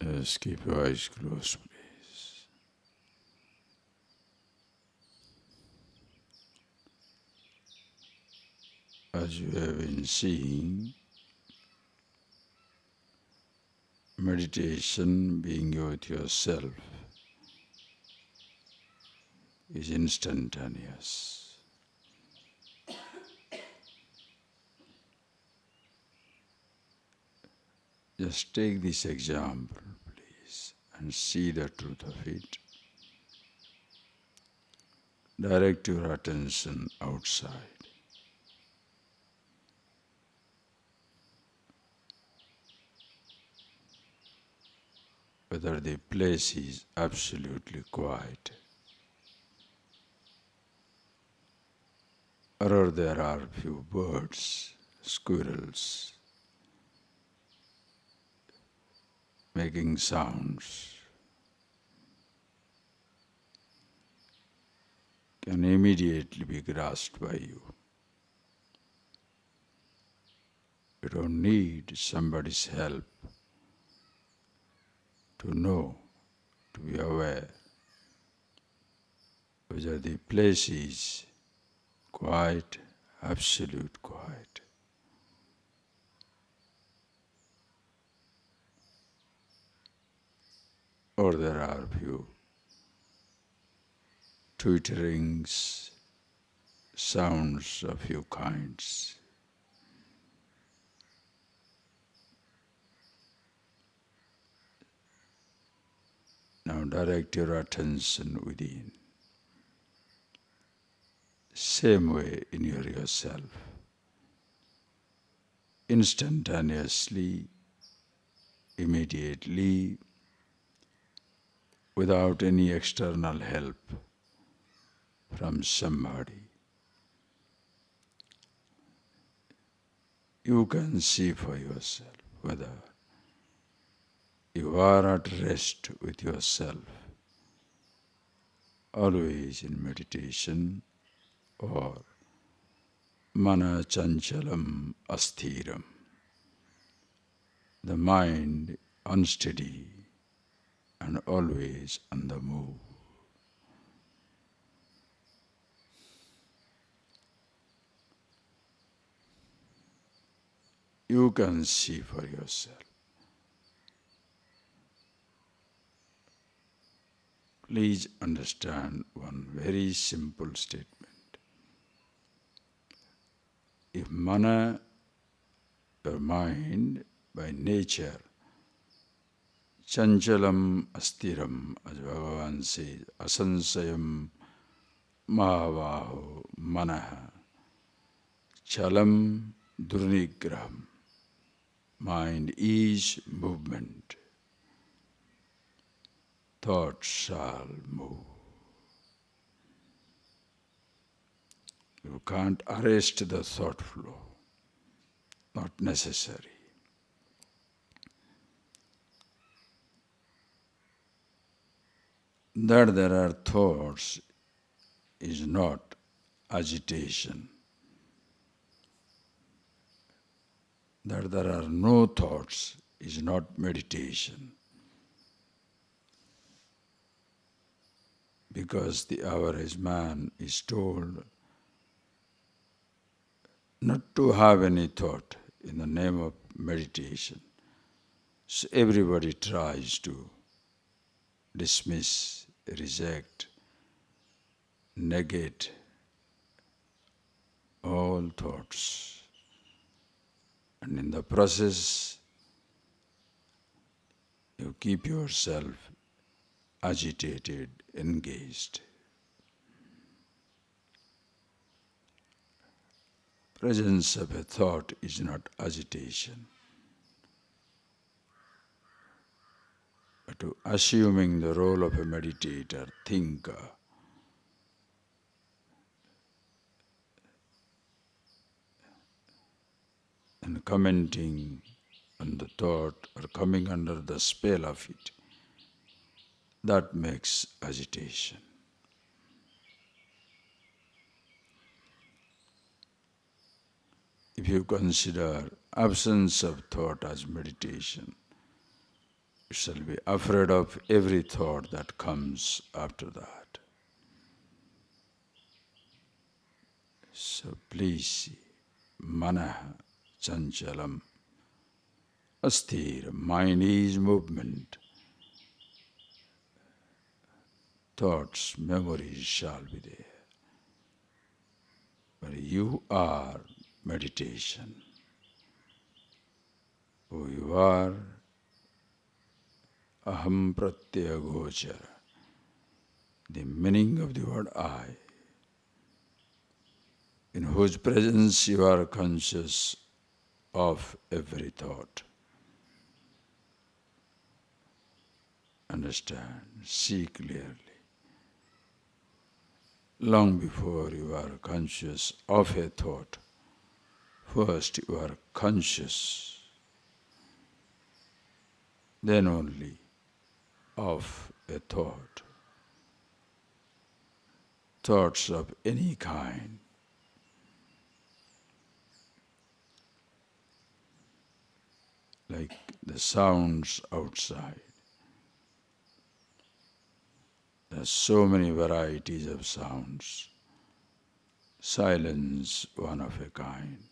Just keep your eyes closed, please. As you have been seeing, meditation, being with yourself, is instantaneous. Just take this example, please, and see the truth of it. Direct your attention outside. Whether the place is absolutely quiet, or there are few birds, squirrels, making sounds, can immediately be grasped by you. You don't need somebody's help to know, to be aware whether the place is quiet, absolute quiet, or there are few twitterings, sounds of few kinds. Now direct your attention within. Same way in yourself. Instantaneously, immediately, without any external help from somebody. You can see for yourself whether you are at rest with yourself, always in meditation, or mana chanchalam asthiram, the mind unsteady and always on the move. You can see for yourself. Please understand one very simple statement. If mana, your mind, by nature, chanchalam astiram, as Bhagavan says, asansayam mahavaho manaha, chalam durnigraham, mind is movement, thoughts shall move. You can't arrest the thought flow, not necessary. That there are thoughts is not agitation. That there are no thoughts is not meditation. Because the average man is told not to have any thought in the name of meditation. So everybody tries to dismiss, reject, negate all thoughts. And in the process, you keep yourself agitated, engaged. Presence of a thought is not agitation. But to assuming the role of a meditator, thinker, and commenting on the thought or coming under the spell of it, that makes agitation. If you consider absence of thought as meditation, You shall be afraid of every thought that comes after that. So please see, manah chanchalam asthir, mind is movement, thoughts, memories shall be there. But you are meditation. Who you are aham pratyaya gochara. The meaning of the word I, in whose presence you are conscious of every thought. Understand, see clearly. Long before you are conscious of a thought, first you are conscious, then only of a thought. Thoughts of any kind, like the sounds outside. There are so many varieties of sounds. Silence, one of a kind.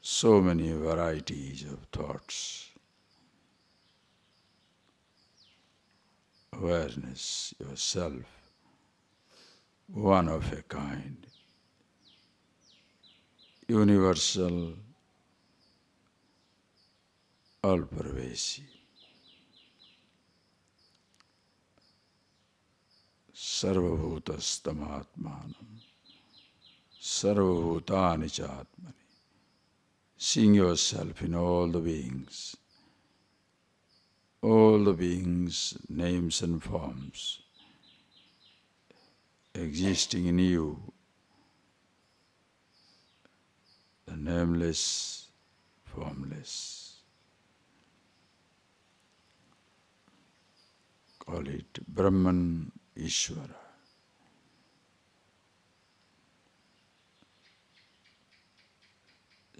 So many varieties of thoughts. Awareness, yourself, one of a kind. Universal, all-pervasive. Sarvabhutastamatmanam, sarvabhutani chatmani. Seeing yourself in all the beings, names and forms, existing in you, the nameless, formless. Call it Brahman Ishvara.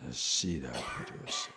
Just see that for yourself.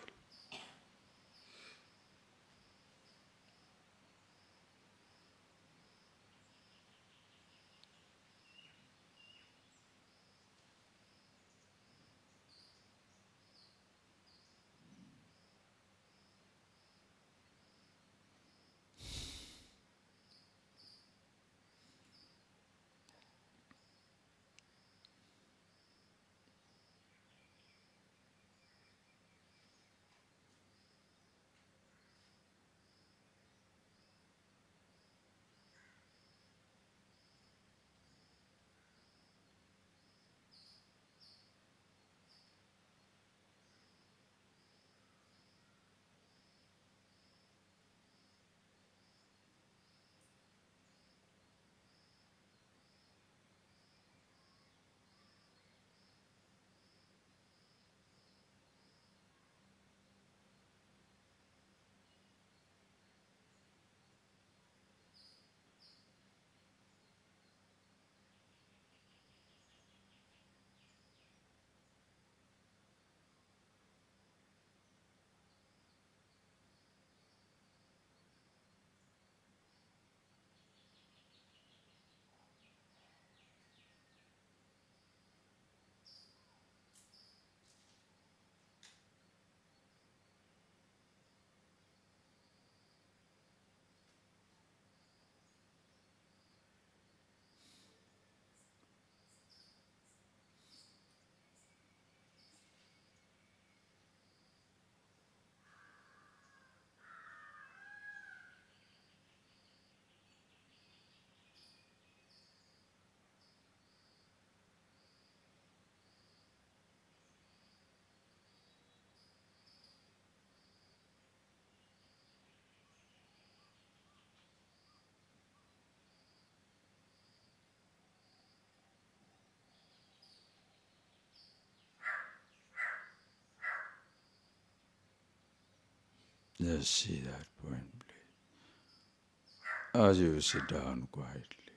Just see that point, please. As you sit down quietly,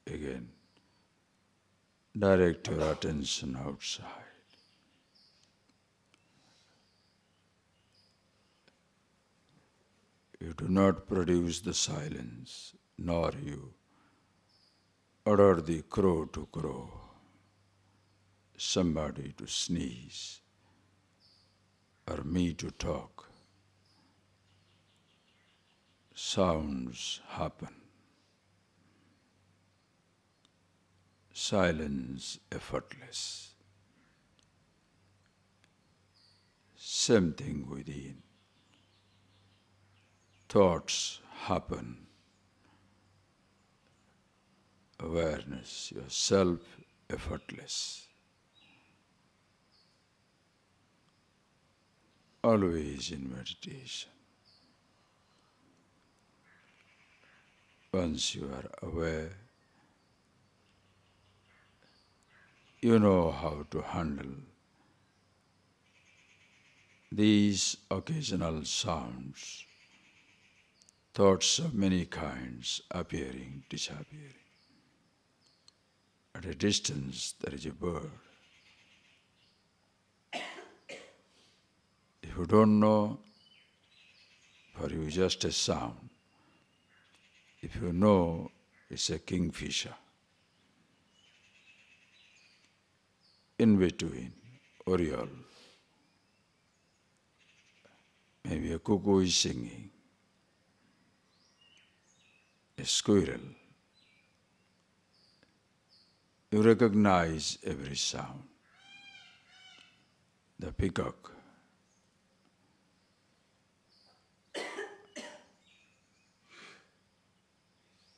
again, direct your attention outside. do not produce the silence, nor you order the crow to crow, somebody to sneeze, or me to talk. Sounds happen. Silence effortless. Same thing within. Thoughts happen. Awareness, yourself effortless. Always in meditation. Once you are aware, you know how to handle these occasional sounds, thoughts of many kinds appearing, disappearing. At a distance there is a bird. If you don't know, for you just a sound. If you know, it's a kingfisher. In between, oriole. Maybe a cuckoo is singing. A squirrel. You recognize every sound. The peacock.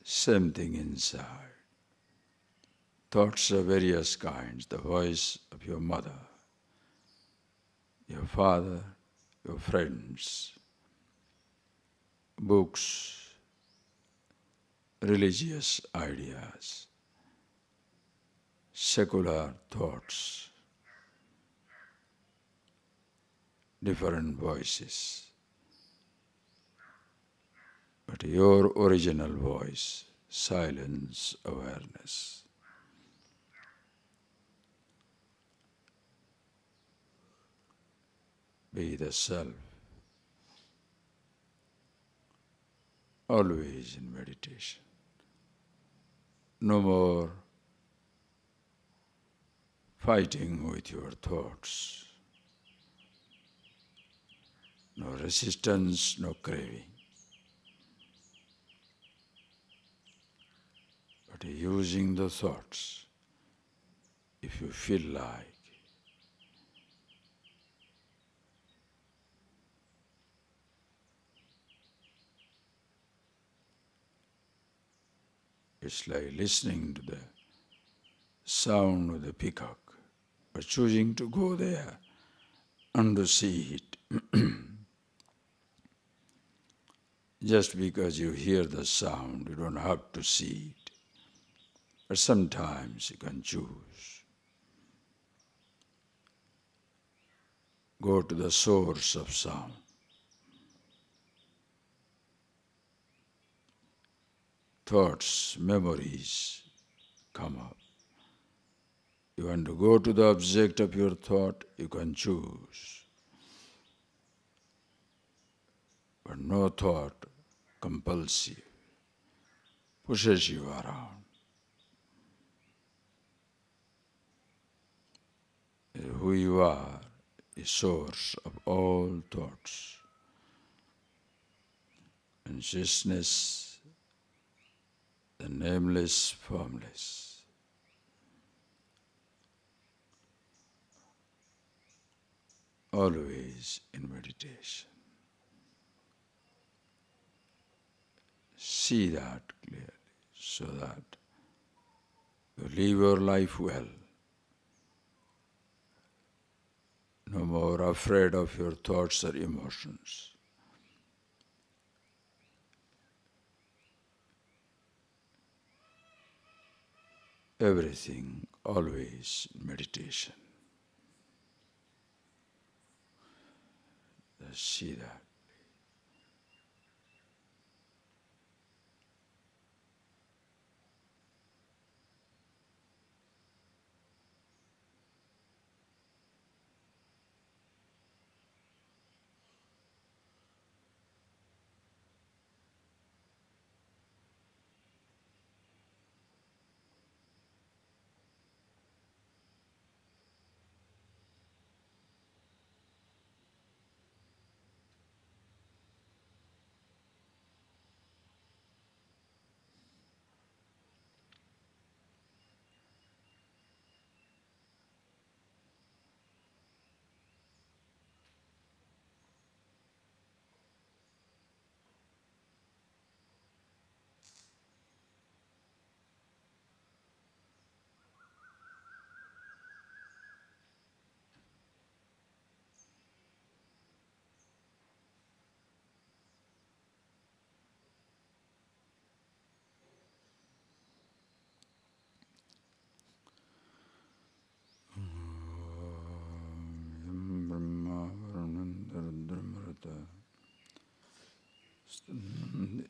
Same thing inside. Thoughts of various kinds, the voice of your mother, your father, your friends, books, religious ideas, secular thoughts, different voices. But your original voice, silence, awareness. Be the self, always in meditation. No more fighting with your thoughts. No resistance, no craving. But using the thoughts, if you feel like, it's like listening to the sound of the peacock, but choosing to go there and to see it. Just because you hear the sound, you don't have to see it. But sometimes you can choose. Go to the source of sound. Thoughts, memories come up. You want to go to the object of your thought, you can choose. But no thought compels you, pushes you around. Who you are is source of all thoughts. Consciousness, the nameless, formless. Always in meditation. See that clearly so that you live your life well. No more afraid of your thoughts or emotions. Everything always meditation. Just see that.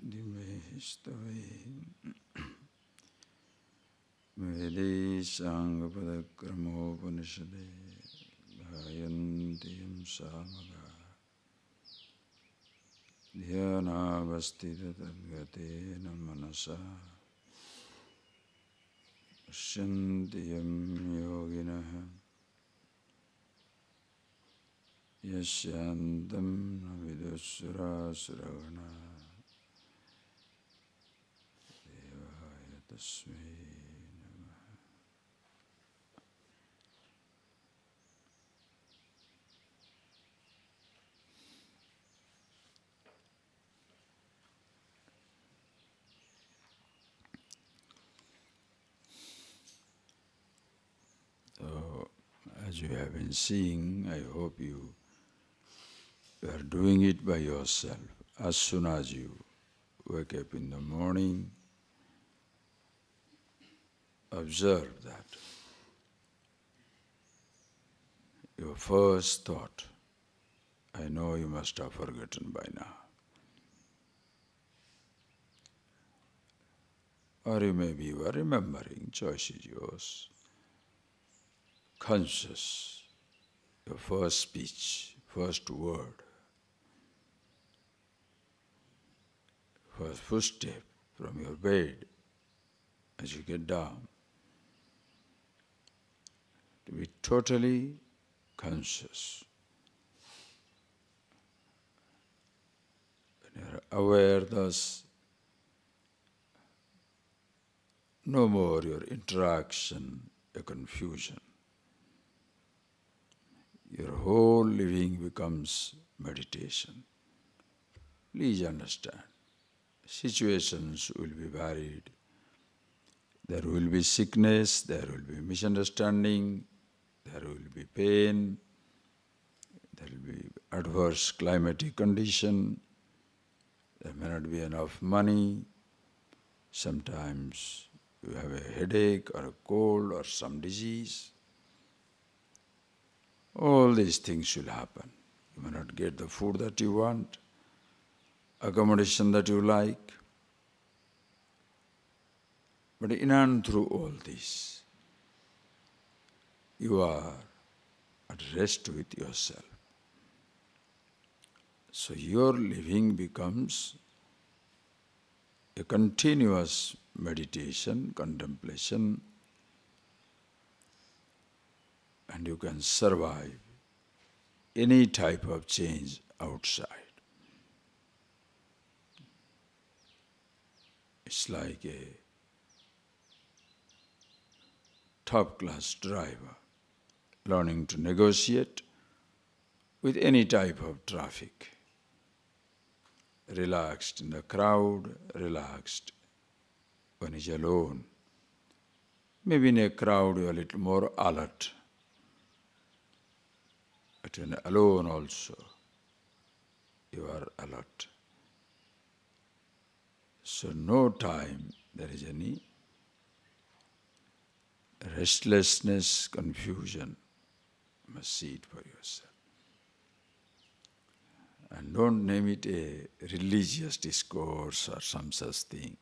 Dimestave Vede Sangapadakramopanishade Gayantiyam Samaga Dhyanavastita Tadgatena Manasa Shantiyam Yoginaha Yasyantam Navidusura Suragana Devaya Tasmai. So, as you have been seeing, I hope you are doing it by yourself. As soon as you wake up in the morning, observe that your first thought, I know you must have forgotten by now. Or maybe you are remembering, choice is yours. Conscious, your first speech, first word, first footstep from your bed as you get down. To be totally conscious. When you are aware, thus, no more your interaction, a confusion. Your whole living becomes meditation. Please understand, situations will be varied. There will be sickness, there will be misunderstanding, there will be pain, there will be adverse climatic condition, there may not be enough money, sometimes you have a headache or a cold or some disease. All these things will happen. You may not get the food that you want, accommodation that you like. But in and through all this, you are at rest with yourself. So your living becomes a continuous meditation, contemplation, and you can survive any type of change outside. It's like a top-class driver learning to negotiate with any type of traffic. Relaxed in the crowd, relaxed when he's alone. Maybe in a crowd you are a little more alert. But when alone also, you are alert. So no time there is any restlessness, confusion. You must see it for yourself. And don't name it a religious discourse or some such thing.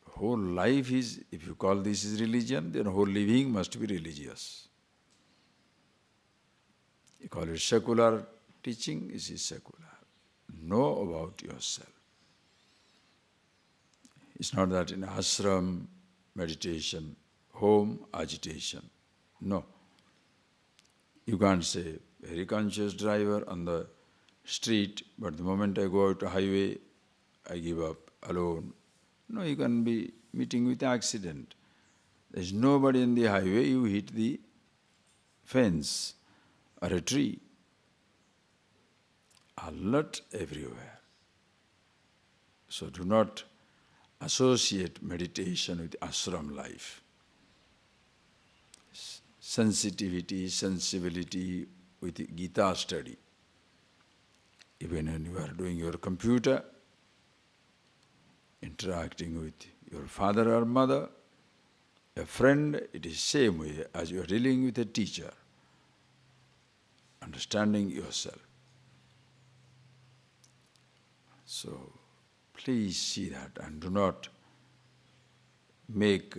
Whole life is, if you call this is religion, then whole living must be religious. You call it secular teaching, it is secular. Know about yourself. It's not that in ashram, meditation, home, agitation. No. You can't say, very conscious driver on the street, but the moment I go out to highway, I give up alone. No, you can be meeting with accident. There is nobody in the highway, you hit the fence or a tree. Alert everywhere. So do not associate meditation with ashram life. Sensitivity, sensibility with Gita study. Even when you are doing your computer, interacting with your father or mother, a friend, it is same way as you are dealing with a teacher. Understanding yourself. So please see that and do not make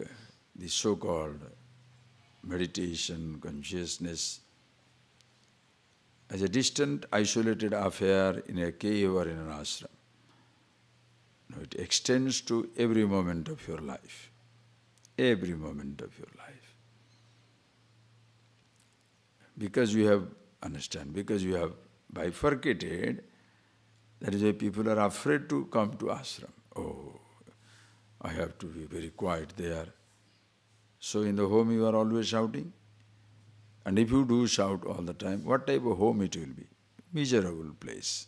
the so-called meditation, consciousness as a distant, isolated affair in a cave or in an ashram. No, it extends to every moment of your life. Every moment of your life. Because you have, because you have bifurcated, that is why people are afraid to come to ashram. Oh, I have to be very quiet there. So in the home you are always shouting. And if you do shout all the time, what type of home it will be? Miserable place.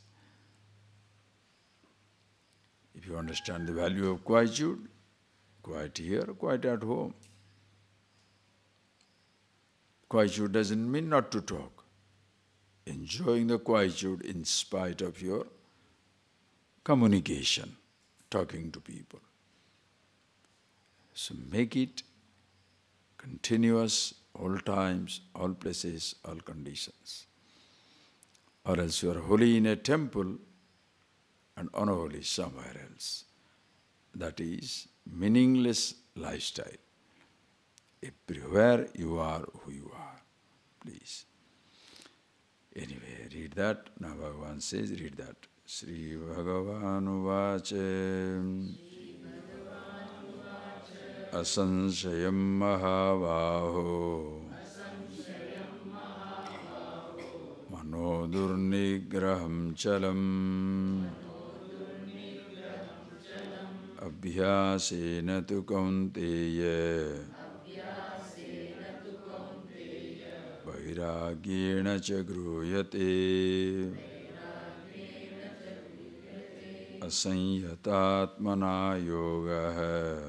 If you understand the value of quietude, quiet here, quiet at home. Quietude doesn't mean not to talk. Enjoying the quietude in spite of your communication, talking to people. So make it continuous, all times, all places, all conditions. Or else you are holy in a temple and unholy somewhere else. That is meaningless lifestyle. Everywhere you are who you are. Please. Anyway, read that. Now Bhagavan says, read that. Sri Bhagavan Uvache Asanshayam Mahavaho Manodurnigraham Chalam Abhyasena tu Kaunteya Vairagyena cha gruyate Asanyatatmana yoga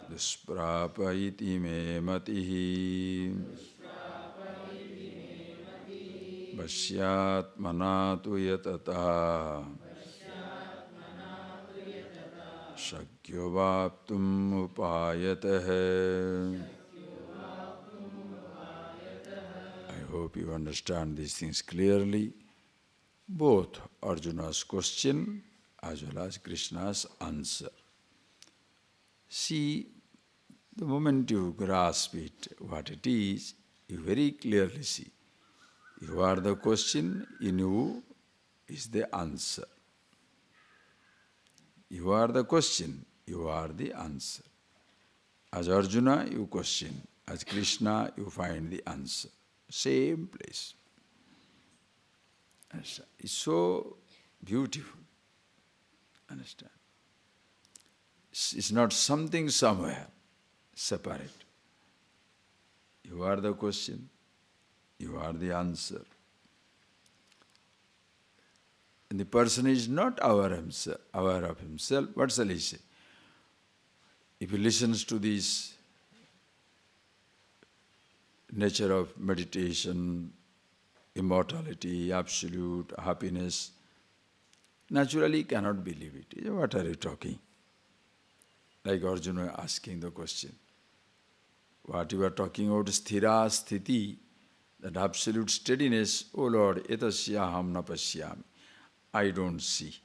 Dusprapa iti me matihi Vashyatmana tu yatata Shakyo vaptum upayataha. I hope you understand these things clearly. Both Arjuna's question as well as Krishna's answer. See, the moment you grasp it, what it is, you very clearly see. You are the question, in you is the answer. You are the question, you are the answer. As Arjuna, you question. As Krishna, you find the answer. Same place. Understand? It's so beautiful. Understand? It's not something somewhere separate. You are the question, you are the answer. And the person is not aware of himself. What shall he say? If he listens to this nature of meditation, immortality, absolute happiness, naturally he cannot believe it. What are you talking? Like Arjuna asking the question. What you are talking about, sthira sthiti, that absolute steadiness, oh Lord, etasyaham na pasyami. I don't see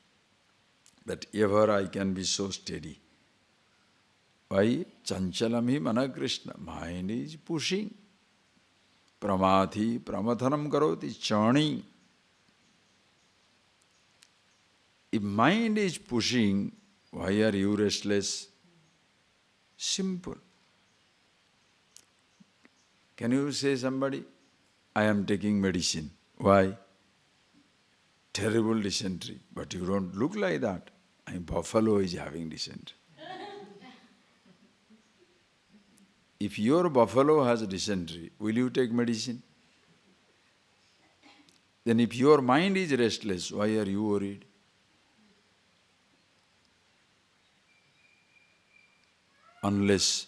that ever I can be so steady. Why? Chanchalam hi mana Krishna. Mind is pushing. Pramathi pramathanam karoti, churning. If mind is pushing, why are you restless? Simple. Can you say somebody, I am taking medicine. Why? Terrible dysentery. But you don't look like that. I mean, buffalo is having dysentery. If your buffalo has dysentery, will you take medicine? Then if your mind is restless, why are you worried? Unless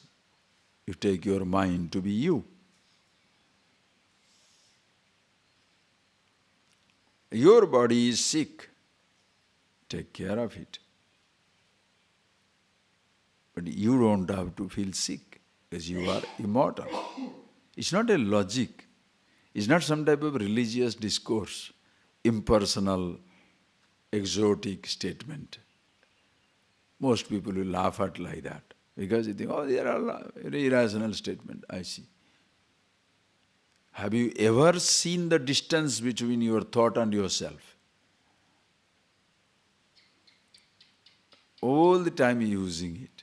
you take your mind to be you. Your body is sick. Take care of it. But you don't have to feel sick because you are immortal. It's not a logic. It's not some type of religious discourse. impersonal, exotic statement. Most people will laugh at like that because they think, oh, they are all very irrational statement. I see. Have you ever seen the distance between your thought and yourself? All the time using it.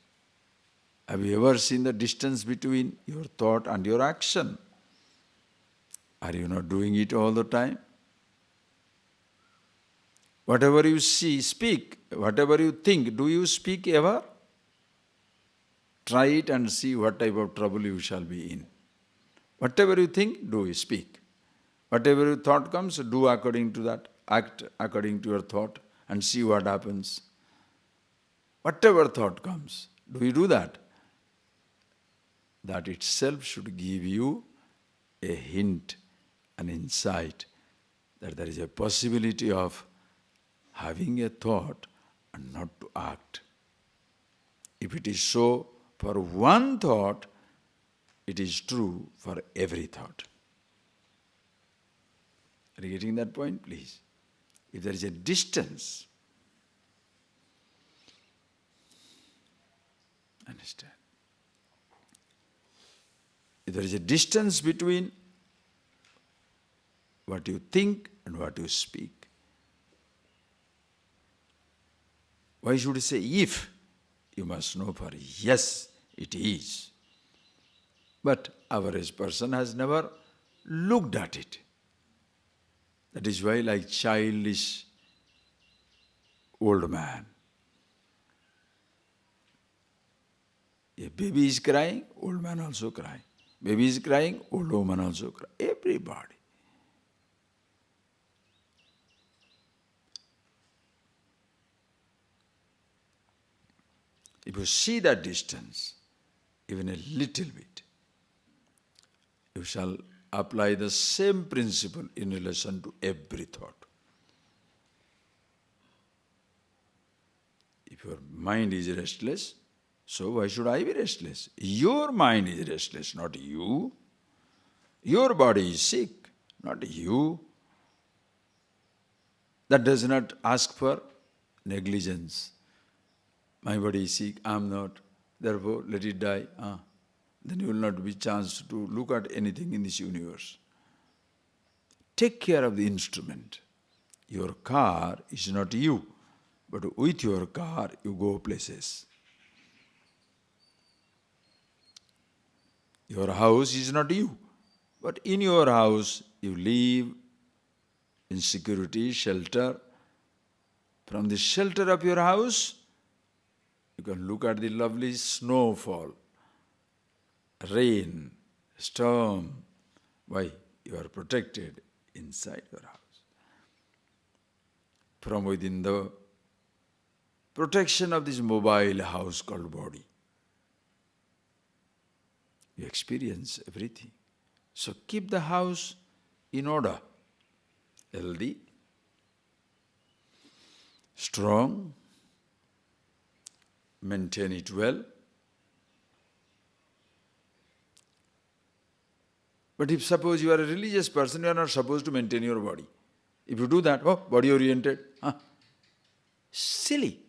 Have you ever seen the distance between your thought and your action? Are you not doing it all the time? Whatever you see, speak. Whatever you think, do you speak ever? Try it and see what type of trouble you shall be in. Whatever you think, do you speak. Whatever your thought comes, do according to that. Act according to your thought and see what happens. Whatever thought comes, do you do that? That itself should give you a hint, an insight that there is a possibility of having a thought and not to act. If it is so for one thought, it is true for every thought. Are you getting that point, please? If there is a distance, understand? If there is a distance between what you think and what you speak, why should you say if? You must know for yes, it is. But average person has never looked at it. That is why, like childish old man, if baby is crying, old man also crying. Baby is crying, old woman also crying. Everybody. If you see that distance, even a little bit, you shall apply the same principle in relation to every thought. If your mind is restless, so why should I be restless? Your mind is restless, not you. Your body is sick, not you. That does not ask for negligence. My body is sick, I am not, therefore let it die. Then you will not be chance to look at anything in this universe. Take care of the instrument. Your car is not you, but with your car you go places. Your house is not you, but in your house you live in security, shelter. From the shelter of your house, you can look at the lovely snowfall, rain, storm. Why? You are protected inside your house. From within the protection of this mobile house called body, you experience everything. So keep the house in order, healthy, strong, maintain it well. But if suppose you are a religious person, you are not supposed to maintain your body. If you do that, body oriented, silly.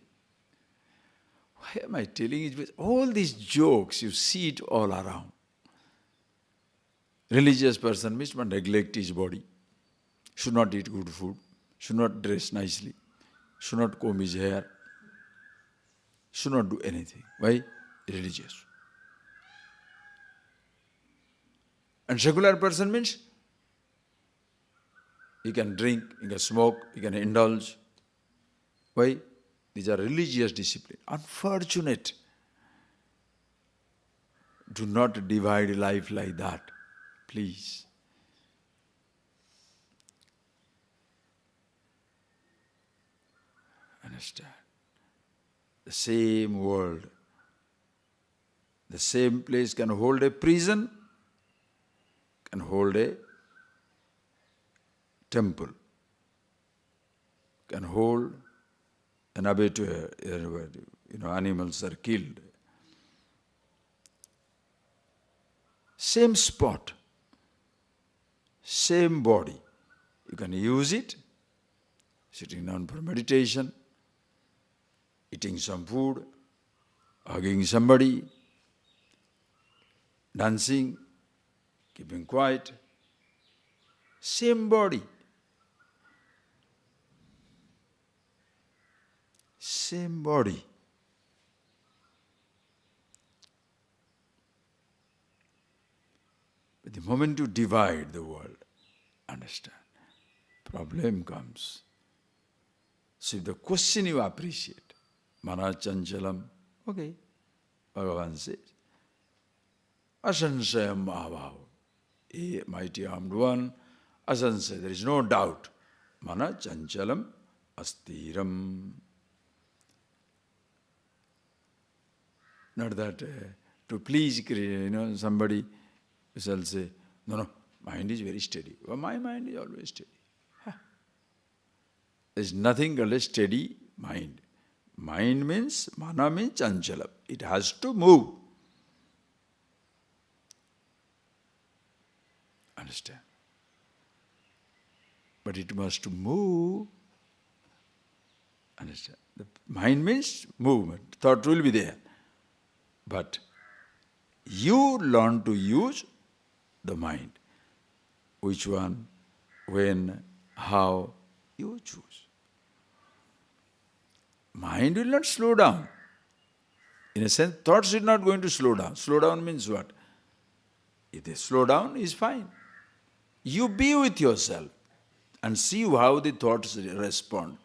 Why am I telling you? All these jokes, you see it all around. Religious person means one neglect his body, should not eat good food, should not dress nicely, should not comb his hair, should not do anything. Why? Religious. And secular person means he can drink, he can smoke, he can indulge. Why? These are religious discipline. Unfortunate. Do not divide life like that, please. Understand? The same world, the same place can hold a prison, can hold a temple, can hold an abattoir, animals are killed. Same spot, same body. You can use it sitting down for meditation, eating some food, hugging somebody, dancing, keeping quiet. Same body. Same body. But the moment you divide the world, understand, problem comes. So if the question you appreciate, Mana Chanchalam, okay, Bhagavan says, Asansayam Mahabhav, a mighty armed one, Asansay, there is no doubt, Mana Chanchalam Astiram. Not that to please, somebody shall say, no, mind is very steady. Well, my mind is always steady. There is nothing called a steady mind. Mind means, mana means chanchalam. It has to move. Understand? But it must move. Understand? The mind means movement. Thought will be there. But you learn to use the mind. Which one, when, how, you choose. Mind will not slow down. In a sense, thoughts are not going to slow down. Slow down means what? If they slow down, is fine. You be with yourself and see how the thoughts respond.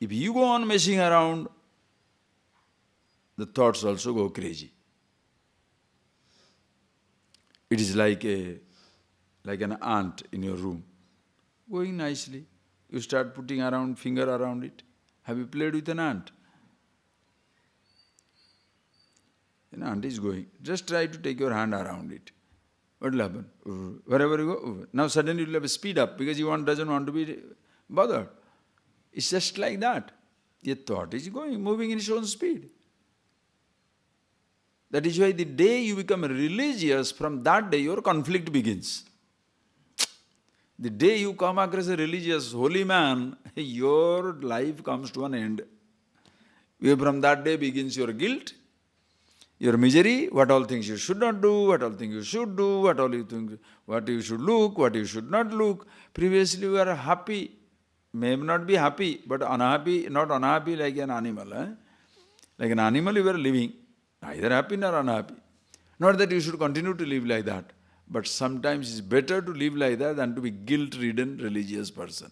If you go on messing around, the thoughts also go crazy. It is like an ant in your room, going nicely. You start putting finger around it. Have you played with an ant? An ant is going. Just try to take your hand around it. What will happen? Wherever you go, now suddenly you will have a speed up because you doesn't want to be bothered. It's just like that. Your thought is going, moving in its own speed. That is why the day you become religious, from that day your conflict begins. The day you come across a religious, holy man, your life comes to an end. From that day begins your guilt, your misery, what all things you should not do, what all things you should do, what all you think, what you should look, what you should not look. Previously you were happy, may not be happy, but unhappy, not unhappy like an animal. Like an animal you were living, neither happy nor unhappy. Not that you should continue to live like that, but sometimes it's better to live like that than to be guilt-ridden religious person.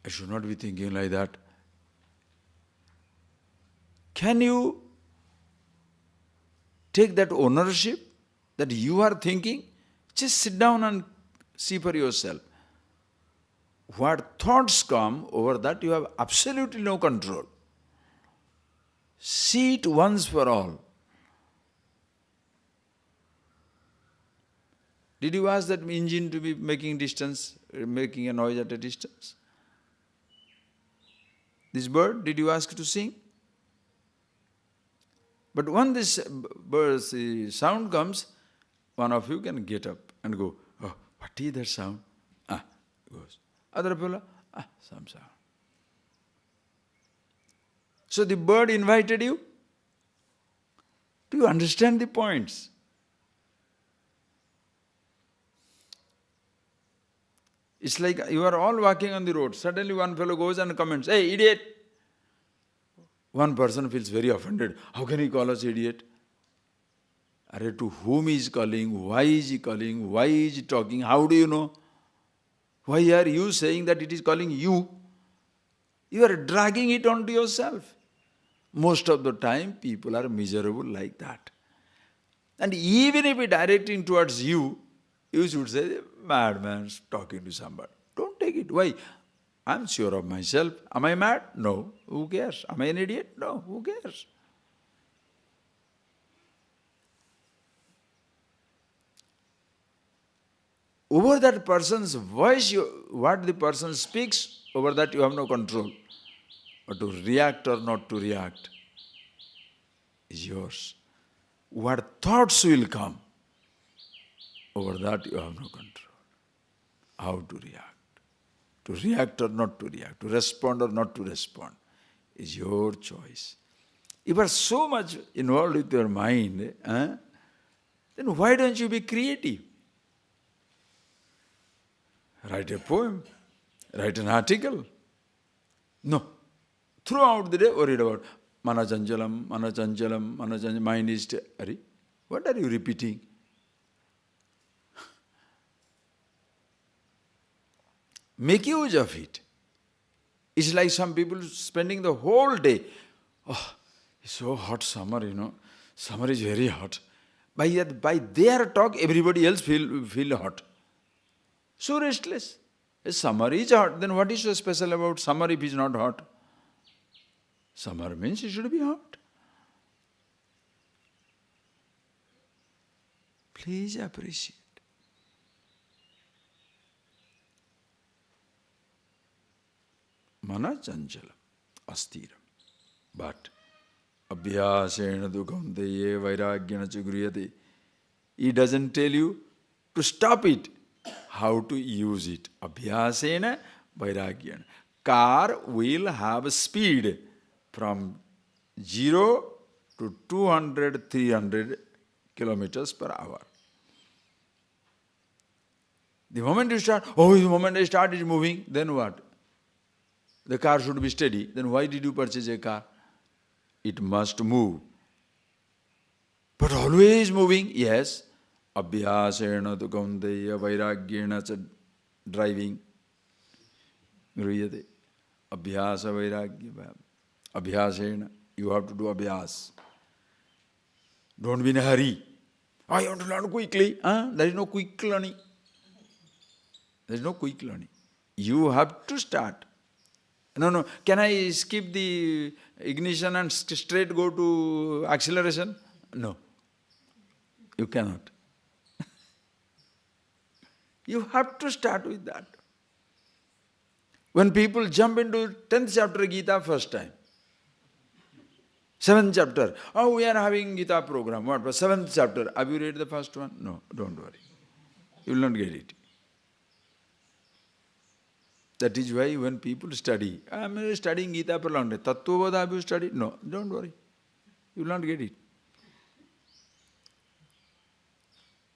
I should not be thinking like that. Can you take that ownership that you are thinking? Just sit down and see for yourself. What thoughts come, over that you have absolutely no control. See it once for all. Did you ask that engine to be making a noise at a distance? This bird, did you ask to sing? But when this bird's sound comes, one of you can get up and go, oh, what is that sound? Goes. Other fellow, some sound. So the bird invited you. Do you understand the points? It's like you are all walking on the road. Suddenly one fellow goes and comments, hey, idiot. One person feels very offended. How can he call us idiot? To whom he is calling? Why is he calling? Why is he talking? How do you know? Why are you saying that it is calling you? You are dragging it onto yourself. Most of the time, people are miserable like that. And even if it directing towards you, you should say, madman talking to somebody. Don't take it. Why? I'm sure of myself. Am I mad? No. Who cares? Am I an idiot? No. Who cares? Over that person's voice, what the person speaks, over that you have no control. But to react or not to react is yours. What thoughts will come, over that you have no control. how to react. To react or not to react, to respond or not to respond, is your choice. If you are so much involved with your mind, then why don't you be creative? Write a poem, write an article. No. Throughout the day worried about manachanchalam, manachanchalam, manachanchalam, mind is... What are you repeating? Make use of it. It's like some people spending the whole day, oh, it's so hot summer, summer is very hot. By their talk, everybody else feel hot. So restless. If summer is hot, then what is so special about summer if it's not hot? Summer means it should be hot. Please appreciate. Mana chanchalam, astiram. But abhyasena dukkhamdeye vairagyana chagriyate. He doesn't tell you to stop it, how to use it. Abhyasena vairagyana. Car will have speed from 0 to 200, 300 kilometers per hour. The moment you start, the moment I start it's moving, then what? The car should be steady. Then why did you purchase a car? It must move. But always moving, yes. Abhyasena tu kaunteya vairagyena cha driving. Griyate. Abhyasa vairagya. Abhyasena. You have to do abhyas. Don't be in a hurry. I want to learn quickly. There is no quick learning. There is no quick learning. You have to start. No. Can I skip the ignition and straight go to acceleration? No. You cannot. You have to start with that. When people jump into 10th chapter Gita first time, 7th chapter, we are having Gita program. What was 7th chapter? Have you read the first one? No, don't worry. You will not get it. That is why when people study, I am studying Gita for long time. Tattvavada have you studied? No, don't worry. You will not get it.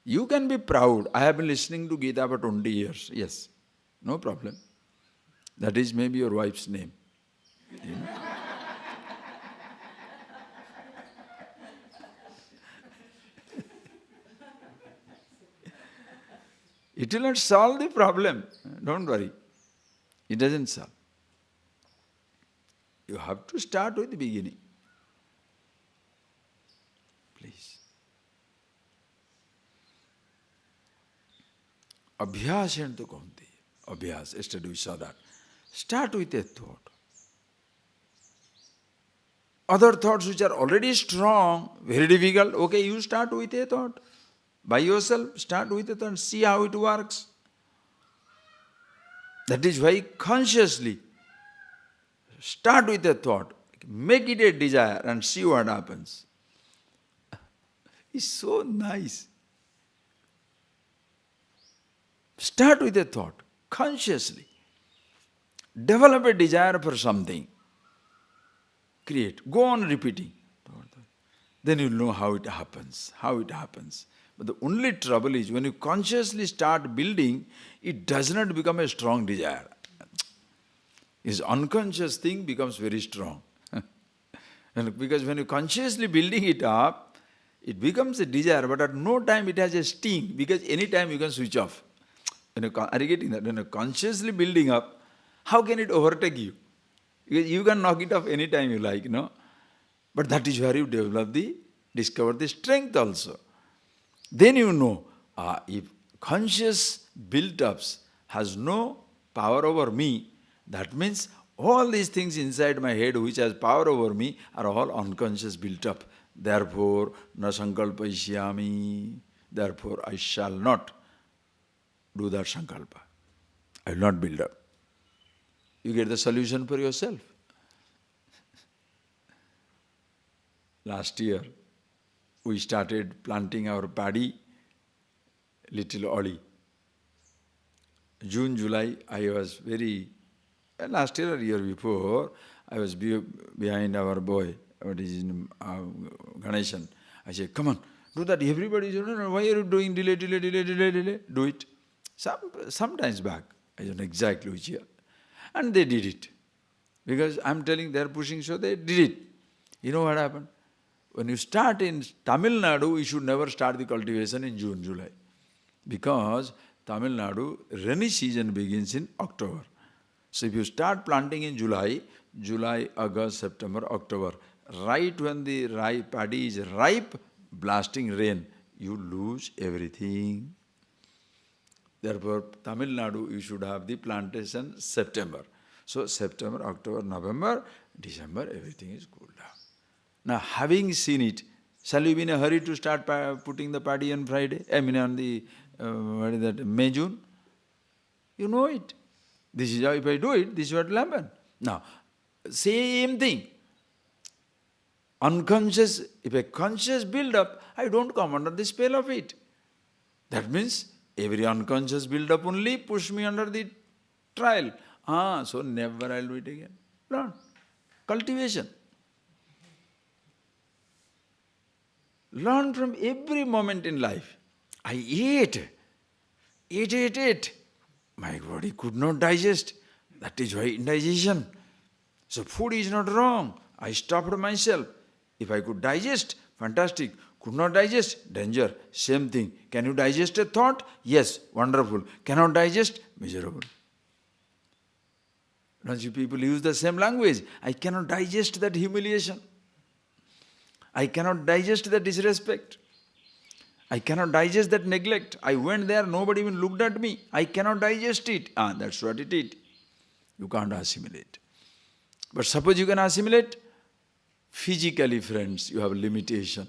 You can be proud. I have been listening to Gita for 20 years. Yes, no problem. That is maybe your wife's name. You know? It will not solve the problem. Don't worry. It doesn't solve. You have to start with the beginning. Please. Abhyasena tu kaunteya. Abhyas. Yesterday we saw that. Start with a thought. Other thoughts which are already strong, very difficult, okay, you start with a thought. By yourself, start with a thought and see how it works. That is why consciously start with a thought, make it a desire and see what happens. It's so nice. Start with a thought, consciously. Develop a desire for something. Create. Go on repeating. Then you'll know how it happens. But the only trouble is when you consciously start building, it does not become a strong desire. This unconscious thing becomes very strong. And because when you consciously building it up, it becomes a desire, but at no time it has a sting, because any time you can switch off. Are you getting that? When you're consciously building up, how can it overtake you? Because you can knock it off any time you like, no? But that is where you discover the strength also. Then you know, if conscious build-ups has no power over me, that means all these things inside my head which has power over me are all unconscious built-up. Therefore, na sankalpaishyami, therefore I shall not do that sankalpa. I will not build up. You get the solution for yourself. Last year, we started planting our paddy little early. June, July, I was very, last year or year before, I was behind our boy, what is his name, Ganeshan. I said, come on, do that. Everybody said, no, why are you doing delay? Do it. Sometimes back, I don't know exactly which year. And they did it. Because I'm telling they're pushing, so they did it. You know what happened? When you start in Tamil Nadu, you should never start the cultivation in June, July. Because Tamil Nadu, rainy season begins in October. So if you start planting in July, August, September, October, right when the paddy is ripe, blasting rain, you lose everything. Therefore, Tamil Nadu, you should have the plantation September. So September, October, November, December, everything is cooled down. Now, having seen it, shall we be in a hurry to start putting the paddy on Friday? I mean on the, what is that, May, June? You know it. This is how, if I do it, this is what will happen. Now, same thing. Unconscious, if a conscious build up, I don't come under the spell of it. That means every unconscious build up only push me under the trial. So never I'll do it again. Learn. Cultivation. Learn from every moment in life. I ate. My body could not digest. That is why indigestion. So food is not wrong. I stopped myself. If I could digest, fantastic. Could not digest, danger. Same thing. Can you digest a thought? Yes, wonderful. Cannot digest, miserable. Don't you people use the same language? I cannot digest that humiliation. I cannot digest that disrespect. I cannot digest that neglect. I went there, nobody even looked at me. I cannot digest it. That's what it is. You can't assimilate. But suppose you can assimilate, physically, friends, you have limitation.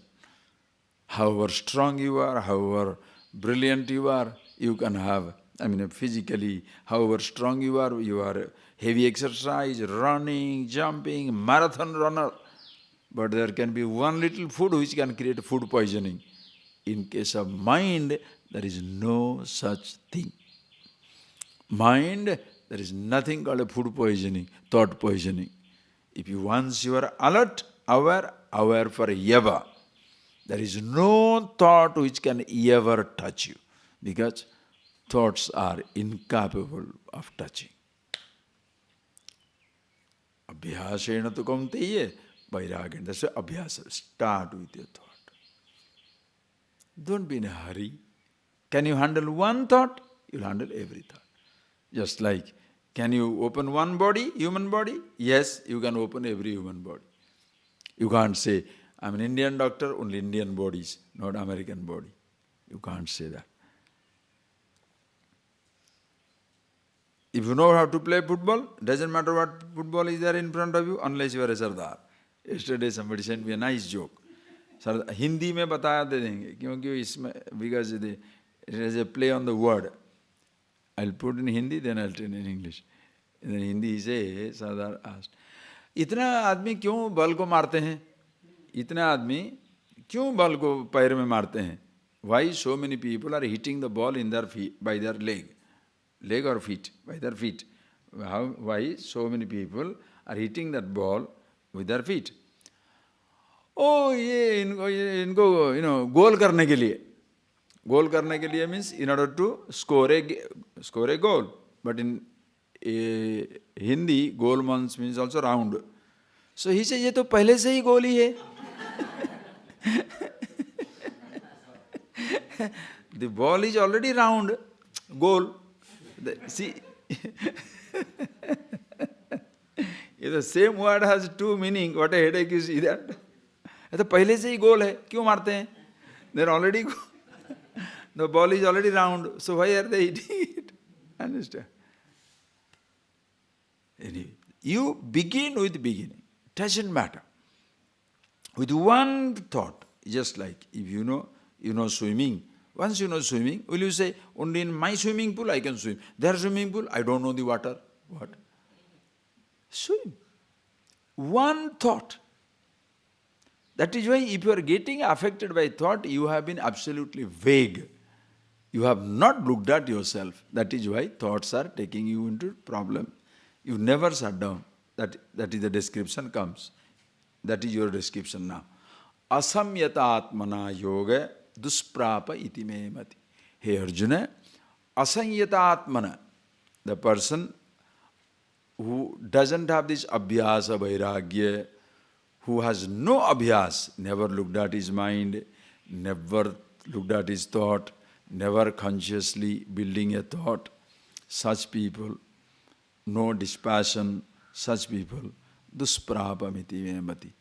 However strong you are, however brilliant you are, you can have, physically, however strong you are heavy exercise, running, jumping, marathon runner. But there can be one little food which can create food poisoning. In case of mind, there is no such thing. Mind, there is nothing called a food poisoning, thought poisoning. If you once you are alert, aware forever, there is no thought which can ever touch you, because thoughts are incapable of touching. Abhyasena tu kaunteya vairagena. That's why abhyasa. Start with your thought. Don't be in a hurry. Can you handle one thought? You'll handle every thought. Just like, can you open one body, human body? Yes, you can open every human body. You can't say, I'm an Indian doctor, only Indian bodies, not American body. You can't say that. If you know how to play football, doesn't matter what football is there in front of you, unless you are a Sardar. Yesterday somebody sent me a nice joke. Hindi में बताया दे देंगे, क्योंकि इसमें, because it is a play on the word. I'll put in Hindi, then I'll tell in English. In Hindi he says, Sardar asked, इतना आदमी क्यों बल को मारते हैं? इतना आदमी क्यों बल को पैर में मारते हैं? Why so many people are hitting the ball in their feet, by their leg or feet, by their feet? Why so many people are hitting that ball with their feet? ये इनको गोल करने के लिए means in order to score a goal. But in Hindi, goal means also round. So he says, ये तो पहले से ही गोल ही है. The ball is already round, goal. See, if the same word has two meanings, what a headache you see that. तो पहले से ही गोल है, क्यों मारते हैं? They're already the ball is already round, so why are they hitting it? Understand? Anyway, you begin with beginning. Doesn't matter. With one thought, just like if you know swimming. Once you know swimming, will you say, only in my swimming pool I can swim? Their swimming pool, I don't know the water. What? Swim. One thought. That is why if you are getting affected by thought, you have been absolutely vague. You have not looked at yourself. That is why thoughts are taking you into problem. You never shut down. That is the description comes. That is your description now. Asamyata atmana yoga dusprapa iti me mati. Hey Arjuna, asanyata atmana, the person who doesn't have this abhyasa vairagya, who has no abhyas, never looked at his mind, never looked at his thought, never consciously building a thought, such people, no dispassion, such people, dusprapamiti memati.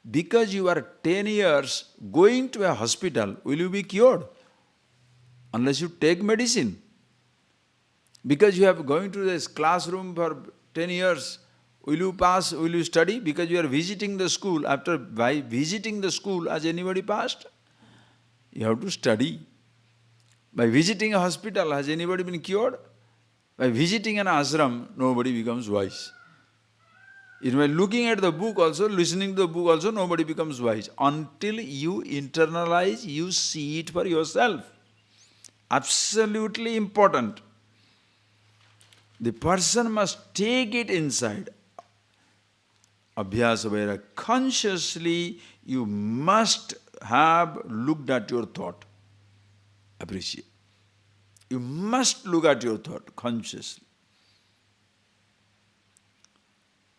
Because you are 10 years going to a hospital, will you be cured? Unless you take medicine. Because you have going to this classroom for 10 years, will you pass, will you study? Because you are visiting the school. After by visiting the school, has anybody passed? You have to study. By visiting a hospital, has anybody been cured? By visiting an ashram, nobody becomes wise. Even by looking at the book also, listening to the book also, nobody becomes wise. Until you internalize, you see it for yourself. Absolutely important. The person must take it inside. Abhyasa vaira. Consciously, you must have looked at your thought. Appreciate. You must look at your thought consciously.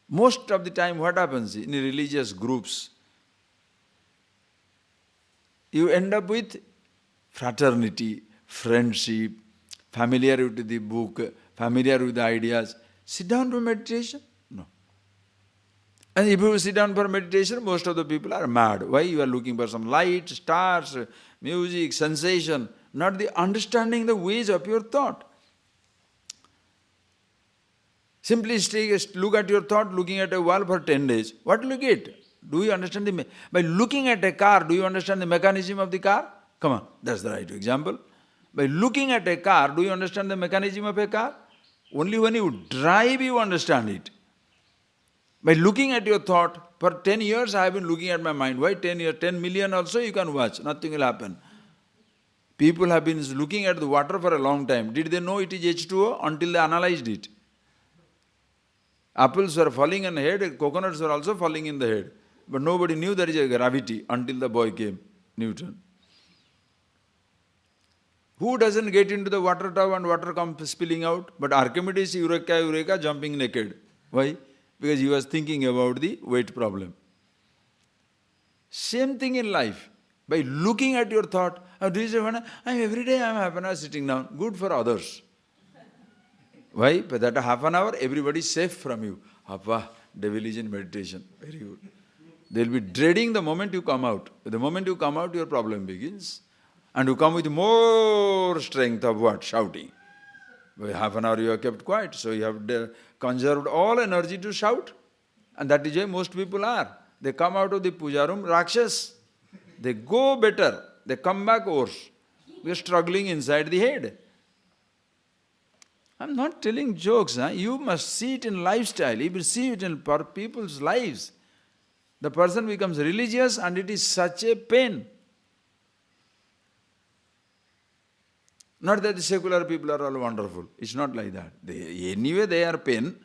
Most of the time what happens in religious groups, you end up with fraternity, friendship, familiar with the book, familiar with the ideas. Sit down for meditation? No. And if you sit down for meditation, most of the people are mad. Why? You are looking for some light, stars, music, sensation, not the understanding the ways of your thought. Simply look at your thought, looking at a wall for 10 days. What look at? Do you understand by looking at a car, do you understand the mechanism of the car? Come on, that's the right example. By looking at a car, do you understand the mechanism of a car? Only when you drive, you understand it. By looking at your thought, for 10 years I have been looking at my mind. Why 10 years? 10 million also you can watch, nothing will happen. People have been looking at the water for a long time. Did they know it is H2O until they analyzed it? Apples were falling on the head, coconuts were also falling in the head. But nobody knew there is a gravity until the boy came, Newton. Who doesn't get into the water tub and water comes spilling out? But Archimedes, eureka, eureka, jumping naked. Why? Because he was thinking about the weight problem. Same thing in life. By looking at your thought, every day I am half an hour sitting down. Good for others. Why? But that half an hour, everybody is safe from you. Appa, devil is in meditation. Very good. They will be dreading the moment you come out. The moment you come out, your problem begins. And you come with more strength of what? Shouting. By half an hour you are kept quiet. So you have conserved all energy to shout. And that is why most people are. They come out of the puja room Rakshas. They go better. They come back worse. We are struggling inside the head. I'm not telling jokes. You must see it in lifestyle. You will see it in people's lives. The person becomes religious and it is such a pain. Not that the secular people are all wonderful. It's not like that. Anyway, they are pain.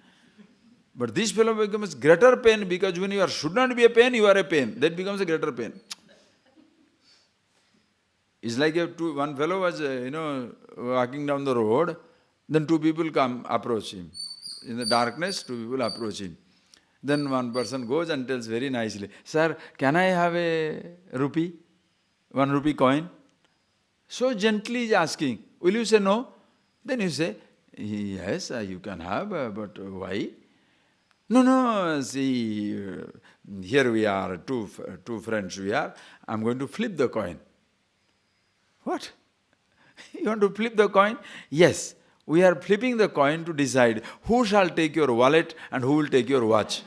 But this fellow becomes greater pain because when you should not be a pain, you are a pain. That becomes a greater pain. It's like one fellow was, walking down the road. Then two people come, approach him. In the darkness, two people approach him. Then one person goes and tells very nicely, "Sir, can I have a rupee? 1 rupee coin?" So gently he is asking, "Will you say no?" Then you say, "Yes, you can have, but why?" No, see, here we are, two friends we are. I'm going to flip the coin. What? You want to flip the coin? Yes. We are flipping the coin to decide who shall take your wallet and who will take your watch.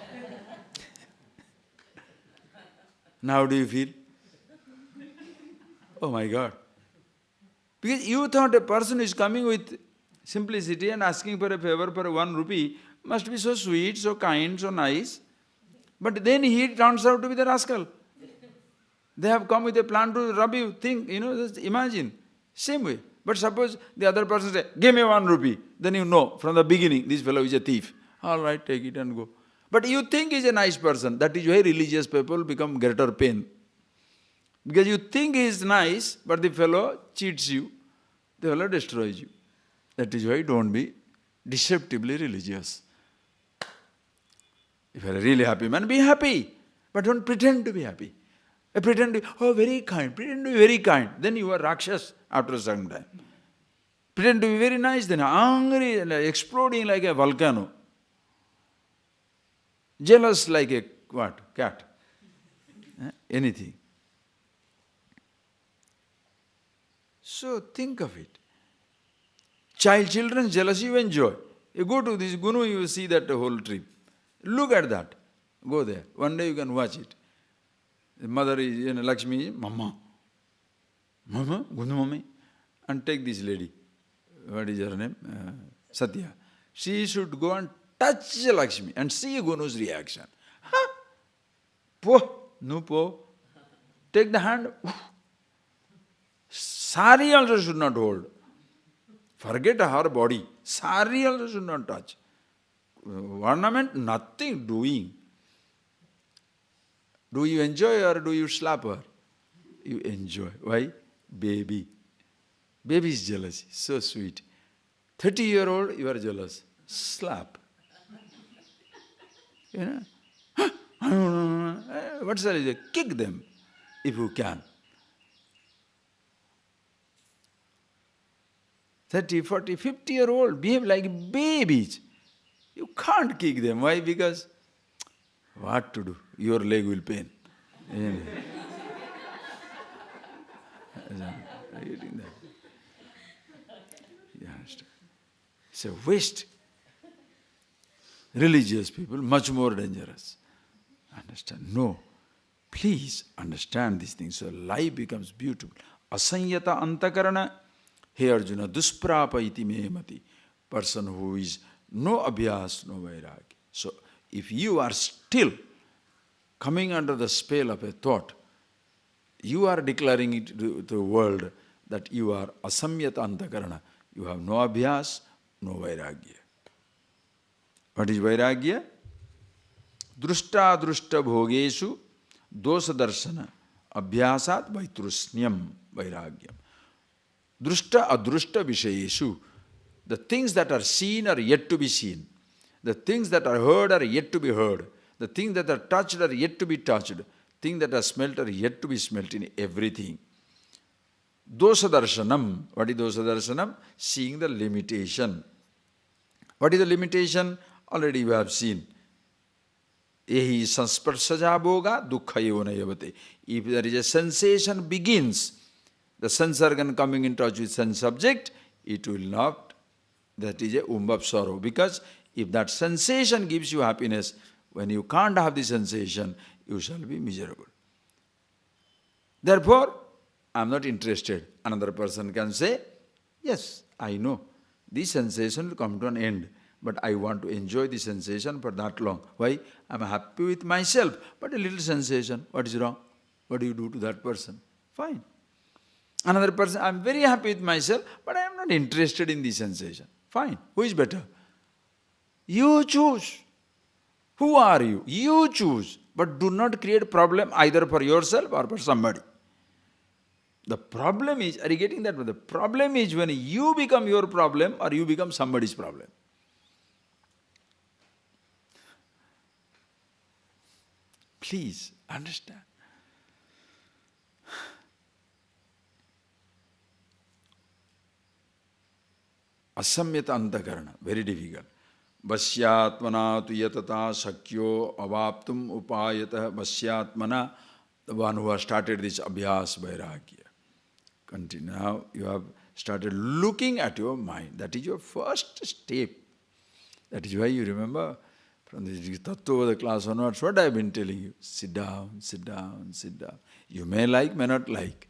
Now how do you feel? Oh my God. Because you thought a person is coming with simplicity and asking for a favor for 1 rupee must be so sweet, so kind, so nice. But then he turns out to be the rascal. They have come with a plan to rob you. Think, just imagine. Same way. But suppose the other person says, give me 1 rupee, then you know from the beginning, this fellow is a thief. All right, take it and go. But you think he's a nice person. That is why religious people become greater pain. Because you think he is nice, but the fellow cheats you. The fellow destroys you. That is why don't be deceptively religious. If you are a really happy man, be happy. But don't pretend to be happy. Pretend to be, oh, very kind. Pretend to be very kind. Then you are Rakshas after a certain time. Pretend to be very nice, then angry and exploding like a volcano. Jealous like a what? Cat. Anything. So think of it. Children's jealousy you enjoy. You go to this Gunu, you will see that whole trip. Look at that. Go there. One day you can watch it. The mother is, Lakshmi, Mama. Mama, Gunu Mami. And take this lady. What is her name? Satya. She should go and touch Lakshmi and see Gunu's reaction. Huh? Po, no po. Take the hand. Sari also should not hold. Forget her body. Sari also should not touch. Ornament, nothing doing. Do you enjoy or do you slap her? You enjoy. Why? Baby. Baby's jealousy. So sweet. 30-year-old, you are jealous. Slap. What's that? Kick them if you can. 30, 40, 50-year-old behave like babies. You can't kick them. Why? Because what to do? Your leg will pain. Are you getting that? You understand? It's a waste. Religious people, much more dangerous. Understand? No. Please understand these things. So life becomes beautiful. Asanyata antakarana. Hey Arjuna, dusprapa iti me mati. Person who is no abhyas, no vairagya. So if you are still coming under the spell of a thought, you are declaring it to the world that you are asamyata antakarana. You have no abhyas, no vairagya. What is vairagya? Drushta drushta bhogeshu dosa darshana abhyasat vaitrusnyam vairagyam. Drushta adrushta vishayeshu. The things that are seen are yet to be seen. The things that are heard are yet to be heard. The things that are touched are yet to be touched. Things that are smelt are yet to be smelt in everything. Dosa darshanam. What is dosa darshanam? Seeing the limitation. What is the limitation? Already you have seen. Ehi sansparsaja bhoga dukkhayo nayavate. If there is a sensation begins, the sense organ coming in touch with sense subject, it will not. That is a womb of sorrow. Because if that sensation gives you happiness, when you can't have the sensation, you shall be miserable. Therefore, I am not interested. Another person can say, yes, I know. This sensation will come to an end. But I want to enjoy the sensation for that long. Why? I am happy with myself. But a little sensation, what is wrong? What do you do to that person? Fine. Another person, I am very happy with myself, but I am not interested in the sensation. Fine. Who is better? You choose. Who are you? You choose. But do not create problem either for yourself or for somebody. The problem is, are you getting that? The problem is when you become your problem or you become somebody's problem. Please understand. Asamyata antakarana, very difficult. Vasyatmana tu yatata sakyo avaptum upayata vasyatmana, the one who has started this abhyas vairagya. Continue. Now you have started looking at your mind. That is your first step. That is why you remember from the Tattva class onwards, what I have been telling you. Sit down, sit down, sit down. You may like, may not like.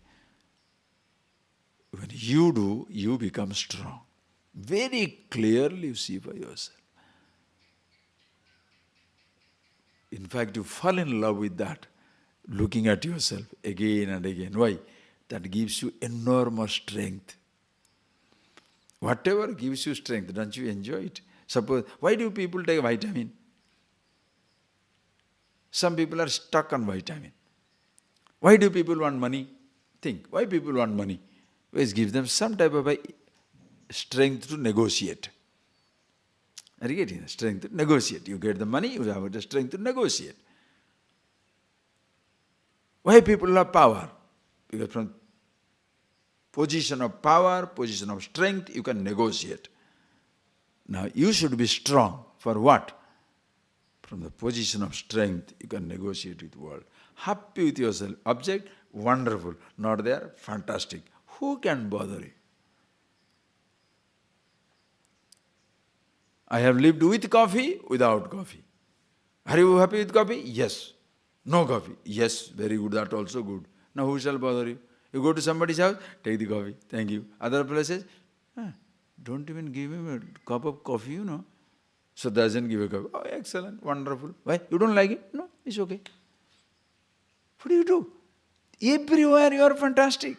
When you do, you become strong. Very clearly you see for yourself. In fact, you fall in love with that, looking at yourself again and again. Why? That gives you enormous strength. Whatever gives you strength, don't you enjoy it? Suppose, why do people take vitamin? Some people are stuck on vitamin. Why do people want money? Think, why people want money? It gives them some type of a strength to negotiate. Are you getting the strength to negotiate? You get the money, you have the strength to negotiate. Why people love power? Because from position of power, position of strength, you can negotiate. Now you should be strong. For what? From the position of strength, you can negotiate with the world. Happy with yourself. Object, wonderful. Not there, fantastic. Who can bother you? I have lived with coffee, without coffee. Are you happy with coffee? Yes. No coffee? Yes, very good, that also good. Now who shall bother you? You go to somebody's house, take the coffee, thank you. Other places, don't even give him a cup of coffee, you know. So doesn't give a cup. Oh, excellent, wonderful. Why? You don't like it? No, it's okay. What do you do? Everywhere you are fantastic.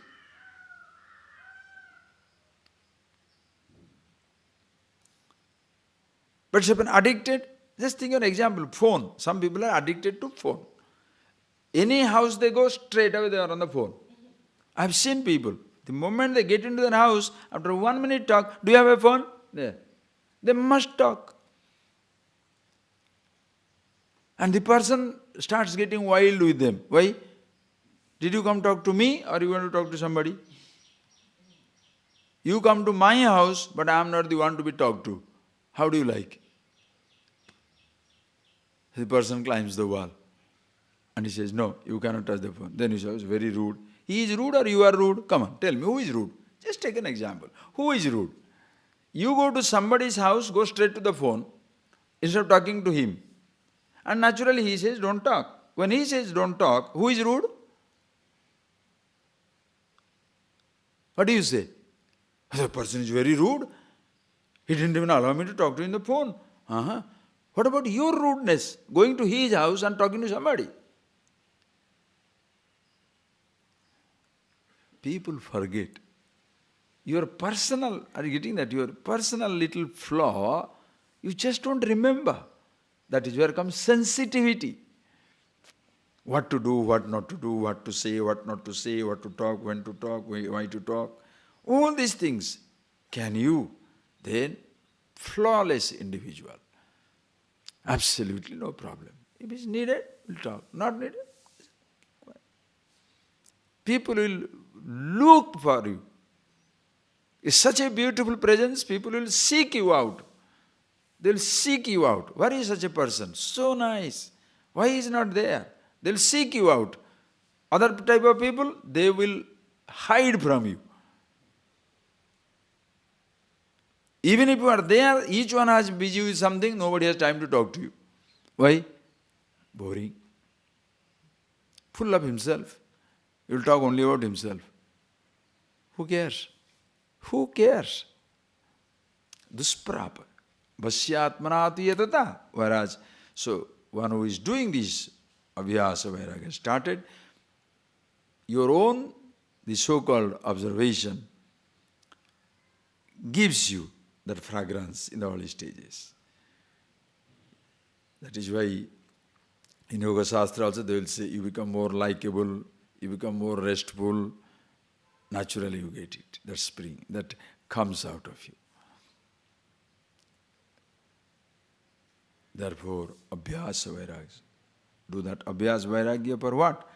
But someone addicted, just think of an example, phone. Some people are addicted to phone. Any house they go, straight away they are on the phone. I've seen people, the moment they get into their house, after 1 minute talk, do you have a phone? There. They must talk. And the person starts getting wild with them. Why? Did you come talk to me or you want to talk to somebody? You come to my house, but I am not the one to be talked to. How do you like? The person climbs the wall. And he says, no, you cannot touch the phone. Then he says, very rude. He is rude or you are rude? Come on, tell me, who is rude? Just take an example. Who is rude? You go to somebody's house, go straight to the phone, instead of talking to him. And naturally he says, don't talk. When he says, don't talk, who is rude? What do you say? The person is very rude. He didn't even allow me to talk to him on the phone. What about your rudeness? Going to his house and talking to somebody. People forget. Your personal, are you getting that? Your personal little flaw, you just don't remember. That is where comes sensitivity. What to do, what not to do, what to say, what not to say, what to talk, when to talk, why to talk. All these things. Can you then, flawless individual. Absolutely no problem. If it's needed, we'll talk. Not needed, people will look for you. It's such a beautiful presence, people will seek you out. They'll seek you out. Where is such a person? So nice. Why is not there? They'll seek you out. Other type of people, they will hide from you. Even if you are there, each one has busy with something, nobody has time to talk to you. Why? Boring. Full of himself. He will talk only about himself. Who cares? Who cares? Dusprapa. Vasyatmanati yatata. Whereas, so one who is doing this abhyasa vairagya started, your own, the so-called observation, gives you that fragrance in the early stages. That is why in Yoga Shastra also they will say, you become more likable, you become more restful, naturally you get it, that spring, that comes out of you. Therefore, abhyasa vairagya. Do that abhyasa vairagya for what?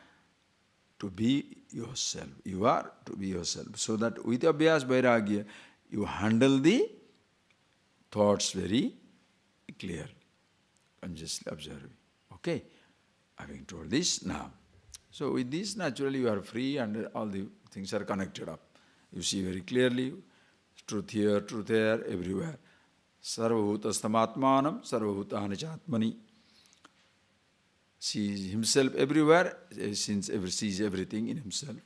To be yourself. You are to be yourself. So that with abhyasa vairagya, you handle the thoughts very clearly, consciously observing. Okay? Having told this now. So with this, naturally you are free and all the things are connected up. You see very clearly, truth here, truth there, everywhere. Sarvabhutastamatmanam, sarvabhutani chatmani. Sees himself everywhere, sees everything in himself.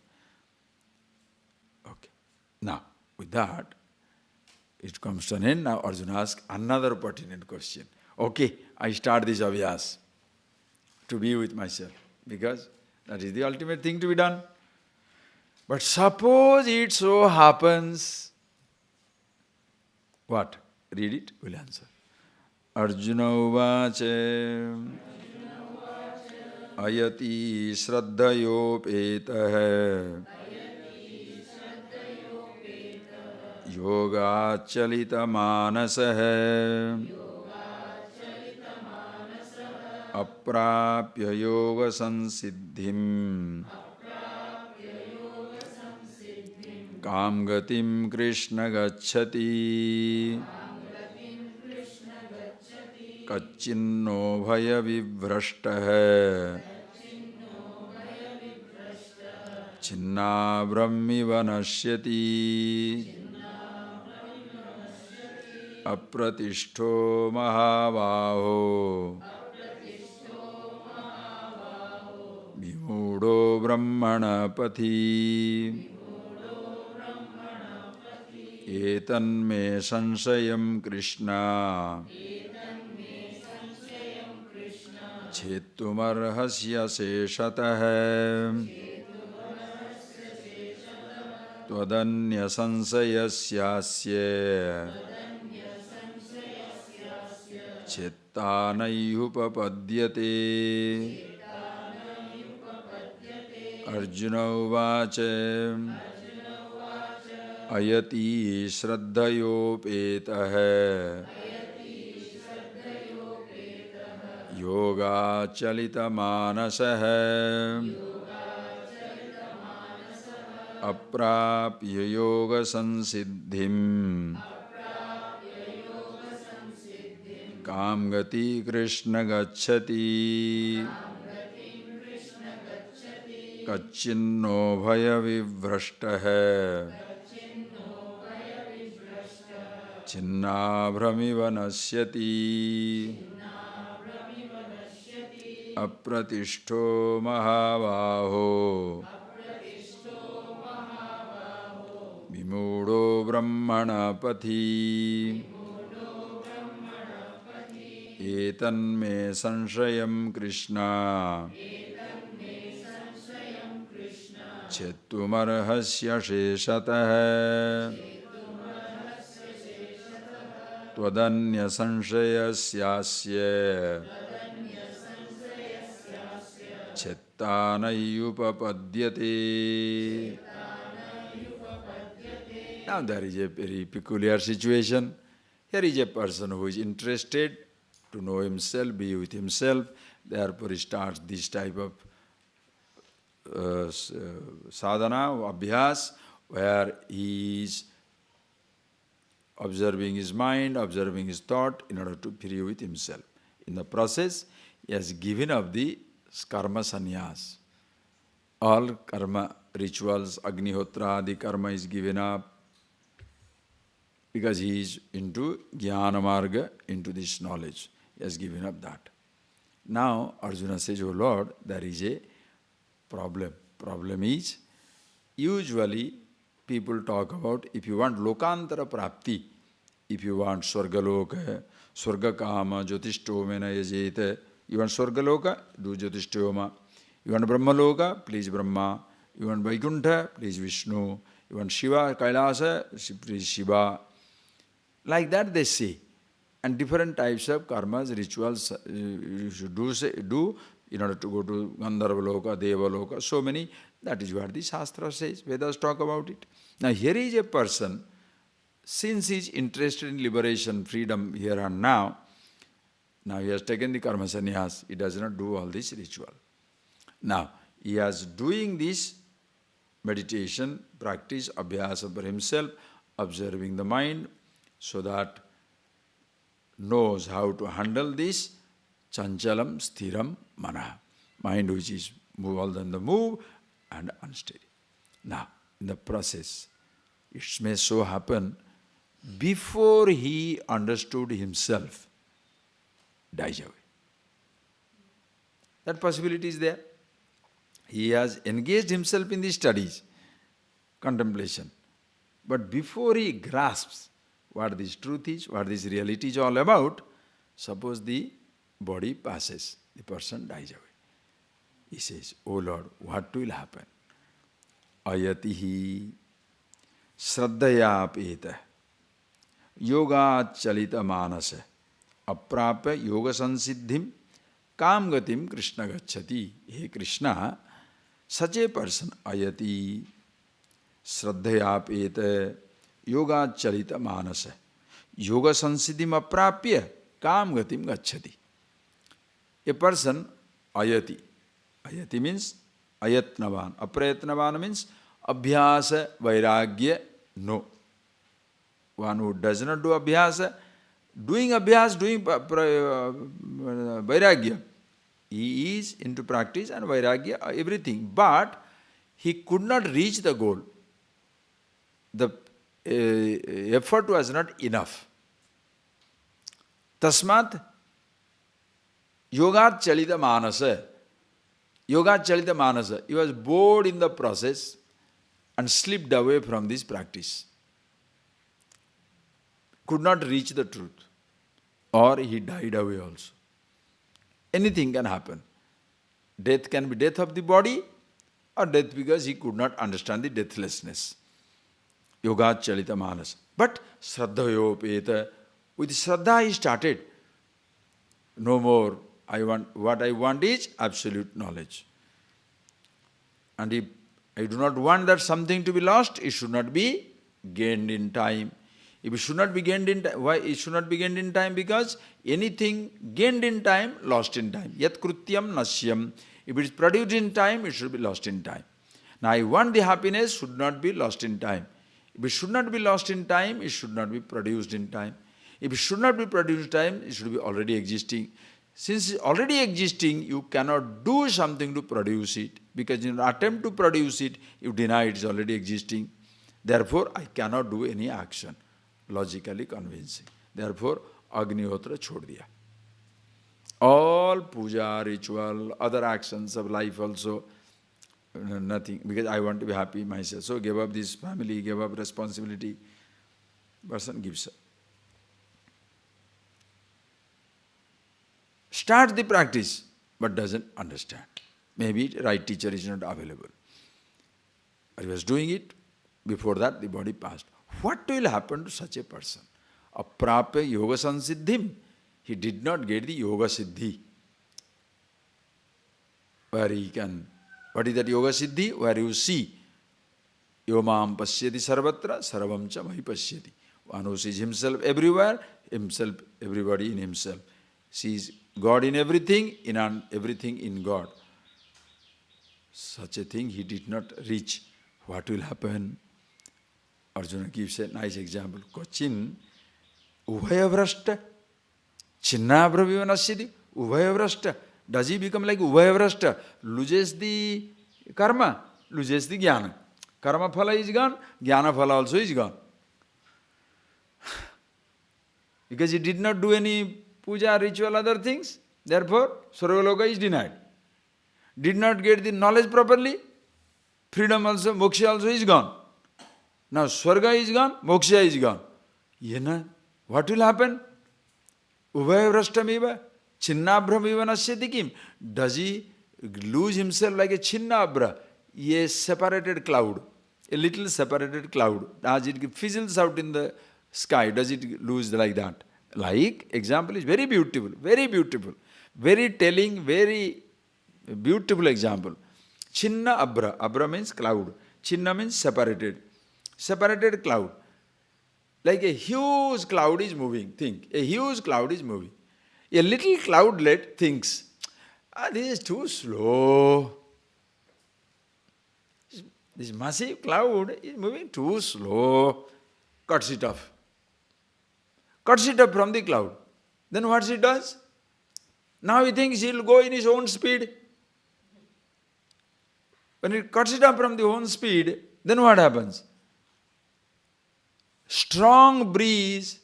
Okay. Now, with that, it comes to an end. Now Arjuna asks another pertinent question. Okay, I start this abhyas to be with myself, because that is the ultimate thing to be done. But suppose it so happens What? Read it, we'll answer. Arjuna uvacha ayati shraddhayopetah yoga manasah aprapya yoga sansiddhim kam gatim Krishna gacchati kachinno bhaya vivrashtah chinna brahmi vanashyati apratishto mahabaho vimudo brahmana pathi etanme sansayam Krishna chetumarhasya seshatah tvadanya sansayasyasya chettanayupapadyate. Arjuna uvacha ayati shraddhayopetah yoga chalita manasah aprapya yoga sansiddhim kam gati Krishna gacchati kachinno bhaya vivrashtah chinna brahmiva nasyati apratishto mahabaho vimudo brahmana pathi etanme sanshayam Krishna chetumarhasya sheshatah tvadanya sanshayasya chettanayupapadyate. Now there is a very peculiar situation. Here is a person who is interested to know himself, be with himself, therefore he starts this type of sadhana, abhyas, where he is observing his mind, observing his thought in order to free with himself. In the process, he has given up the karma sannyas. All karma rituals, agnihotra, the karma is given up because he is into jnana marga, into this knowledge. He has given up that. Now Arjuna says, "Oh Lord, there is a problem. Problem is, usually people talk about if you want lokantara prapti, if you want swargaloka, swargakama, jyotishtoma yajeta, you want swargaloka, do jyotishtoma. You want brahmaloka, please Brahma. You want Vaikuntha, please Vishnu. You want Shiva, Kailasa, please Shiva." Like that they say. And different types of karmas, rituals you should do in order to go to Gandharva Loka, Deva Loka, so many. That is what the Shastra says. Vedas talk about it. Now here is a person, since he is interested in liberation, freedom here and now he has taken the karma sannyas, he does not do all this ritual. Now, he is doing this meditation, practice, abhyasa for himself, observing the mind, so that knows how to handle this chanchalam sthiram mana, mind which is more than the move and unsteady. Now, in the process, it may so happen, before he understood himself, dies away. That possibility is there. He has engaged himself in the studies, contemplation. But before he grasps what this truth is, what this reality is all about, suppose the body passes, the person dies away. He says, "Oh Lord, what will happen?" Ayatihi shraddhaya apeta. yoga chalita manasa aprapya yoga sansiddhim kam gatim Krishna gacchati. Hey Krishna, such a person ayati Shraddhayapeta yoga chalita manasa yoga sansiddhim aprapya kam gatim gacchati. A person ayati. Ayati means ayatnavan. Aprayatnavan means abhyasa vairagya no. One who does not do abhyasa, doing vairagya. He is into practice and vairagya, everything. But he could not reach the goal. The effort was not enough. Tasmat yoga chalita manasa. Yoga chalita manasa. He was bored in the process and slipped away from this practice. Could not reach the truth. Or he died away also. Anything can happen. Death can be death of the body or death because he could not understand the deathlessness. Yoga chalita manasa. But Shraddhayopeta, with Shraddha he started. No more. What I want is absolute knowledge. And if I do not want that something to be lost, it should not be gained in time. If it should not be gained in time, why it should not be gained in time? Because anything gained in time, lost in time. Yat krutyam nasyam. If it is produced in time, it should be lost in time. Now I want the happiness should not be lost in time. If it should not be lost in time, it should not be produced in time. If it should not be produced in time, it should be already existing. Since it's already existing, you cannot do something to produce it. Because in an attempt to produce it, you deny it is already existing. Therefore, I cannot do any action. Logically convincing. Therefore, Agnihotra chhod diya. All puja, ritual, other actions of life also, nothing. Because I want to be happy myself. So give up this family, give up responsibility. Person gives up. Start the practice, but doesn't understand. Maybe right teacher is not available. But he was doing it, before that the body passed. What will happen to such a person? Aprapya yoga sansiddhim. He did not get the yoga siddhi. Where he can, what is that yoga siddhi? Where you see, yomam pasyati sarvatra, sarvam cha mahi pasyati. One who sees himself everywhere, himself, everybody in himself. Sees God in everything in God. Such a thing he did not reach. What will happen? Arjuna gives a nice example. Kochin uvhayavrashta chinnabhravivanashyati uvhayavrashta. Does he become like uvhayavrashta? Loses the karma, loses the jnana. Karma phala is gone, jnana phala also is gone. Because he did not do any puja, ritual, other things. Therefore, Sarvaloka is denied. Did not get the knowledge properly, freedom also, moksha also is gone. Now Swarga is gone, moksha is gone. Yena, what will happen? Uvhayavrashtamiva, chinnabhramiva nasyati kim. Does he lose himself like a chinnabhra, a separated cloud, a little separated cloud? As it fizzles out in the sky, does it lose like that? Like, example is very beautiful, very telling, very beautiful example. Chinna abra. Abra means cloud. Chinna means separated. Separated cloud. Like a huge cloud is moving. Think. A huge cloud is moving. A little cloudlet thinks, this is too slow. This massive cloud is moving too slow. Cuts it off. Cuts it off from the cloud. Then what he does? Now he thinks he will go in his own speed. When it cuts it off from the own speed, then what happens? Strong breeze,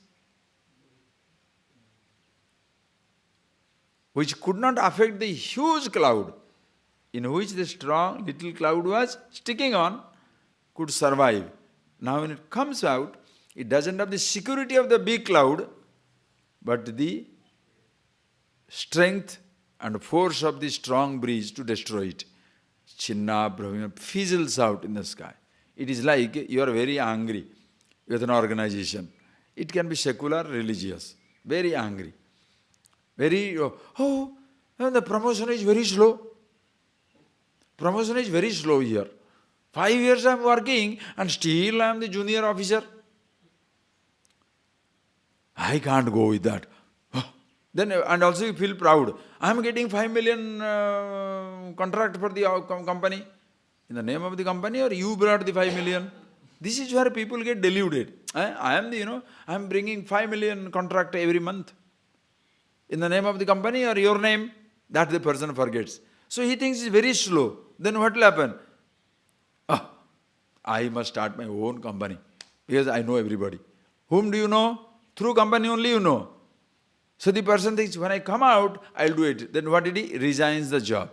which could not affect the huge cloud, in which the strong little cloud was sticking on, could survive. Now when it comes out, it doesn't have the security of the big cloud, but the strength and force of the strong breeze to destroy it. Chinna Brahma fizzles out in the sky. It is like you are very angry with an organization. It can be secular, religious, very angry. Very, the promotion is very slow. Promotion is very slow here. 5 years I am working and still I am the junior officer. I can't go with that. Then, and also you feel proud. I am getting 5 million contract for the company. In the name of the company, or you brought the 5 million? This is where people get deluded. I am bringing 5 million contract every month. In the name of the company or your name? That the person forgets. So he thinks it's very slow. Then what will happen? I must start my own company because I know everybody. Whom do you know? Through company only you know. So the person thinks, when I come out, I'll do it. Then what did he? Resigns the job.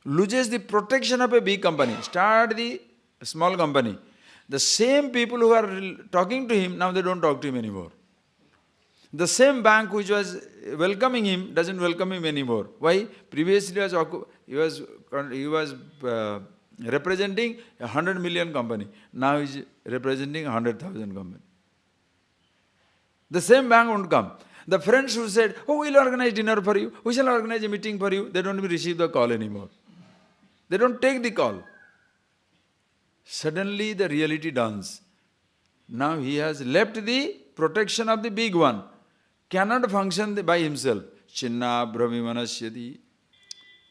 Loses the protection of a big company. Start the small company. The same people who are talking to him, now they don't talk to him anymore. The same bank which was welcoming him doesn't welcome him anymore. Why? Previously he was representing 100 million company. Now he is representing 100,000 company. The same bank won't come. The friends who said, we'll organize dinner for you, we shall organize a meeting for you, they don't even receive the call anymore. They don't take the call. Suddenly the reality dawns. Now he has left the protection of the big one. Cannot function by himself. Chinna brahmimanasyati.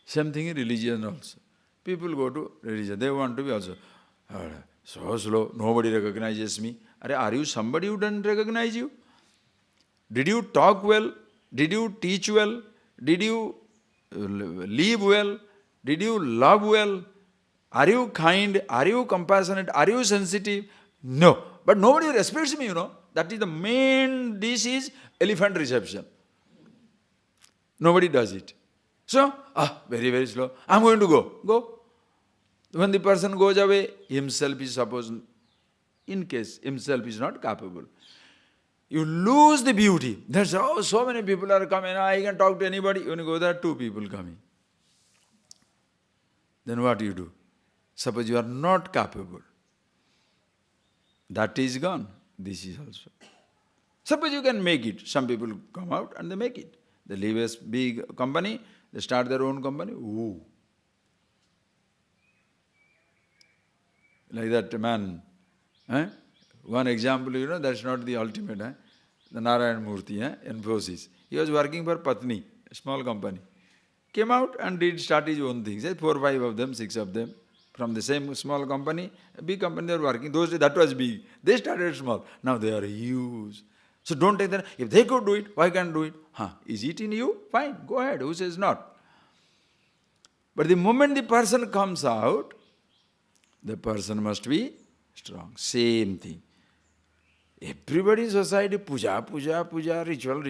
Same thing in religion also. People go to religion. They want to be also. So slow, nobody recognizes me. Are you somebody who doesn't recognize you? Did you talk well? Did you teach well? Did you live well? Did you love well? Are you kind? Are you compassionate? Are you sensitive? No. But nobody respects me, That is the main dish is elephant reception. Nobody does it. So, very, very slow. I'm going to go. Go. When the person goes away, himself is supposed, in case himself is not capable. You lose the beauty. There's so many people are coming, I can talk to anybody. When you go there, 2 people coming. Then what do you do? Suppose you are not capable. That is gone. This is also. Suppose you can make it. Some people come out and they make it. They leave a big company, they start their own company. Ooh. Like that man. One example, that's not the ultimate. The Narayan Murthy, Infosys. He was working for Patni, a small company. Came out and did start his own things. 4 or 5 of them, 6 of them. From the same small company, a big company they were working. Those days that was big. They started small. Now they are huge. So don't take that. If they could do it, why can't do it? Is it in you? Fine, go ahead. Who says not? But the moment the person comes out, the person must be strong. Same thing. Everybody in society, puja, ritual,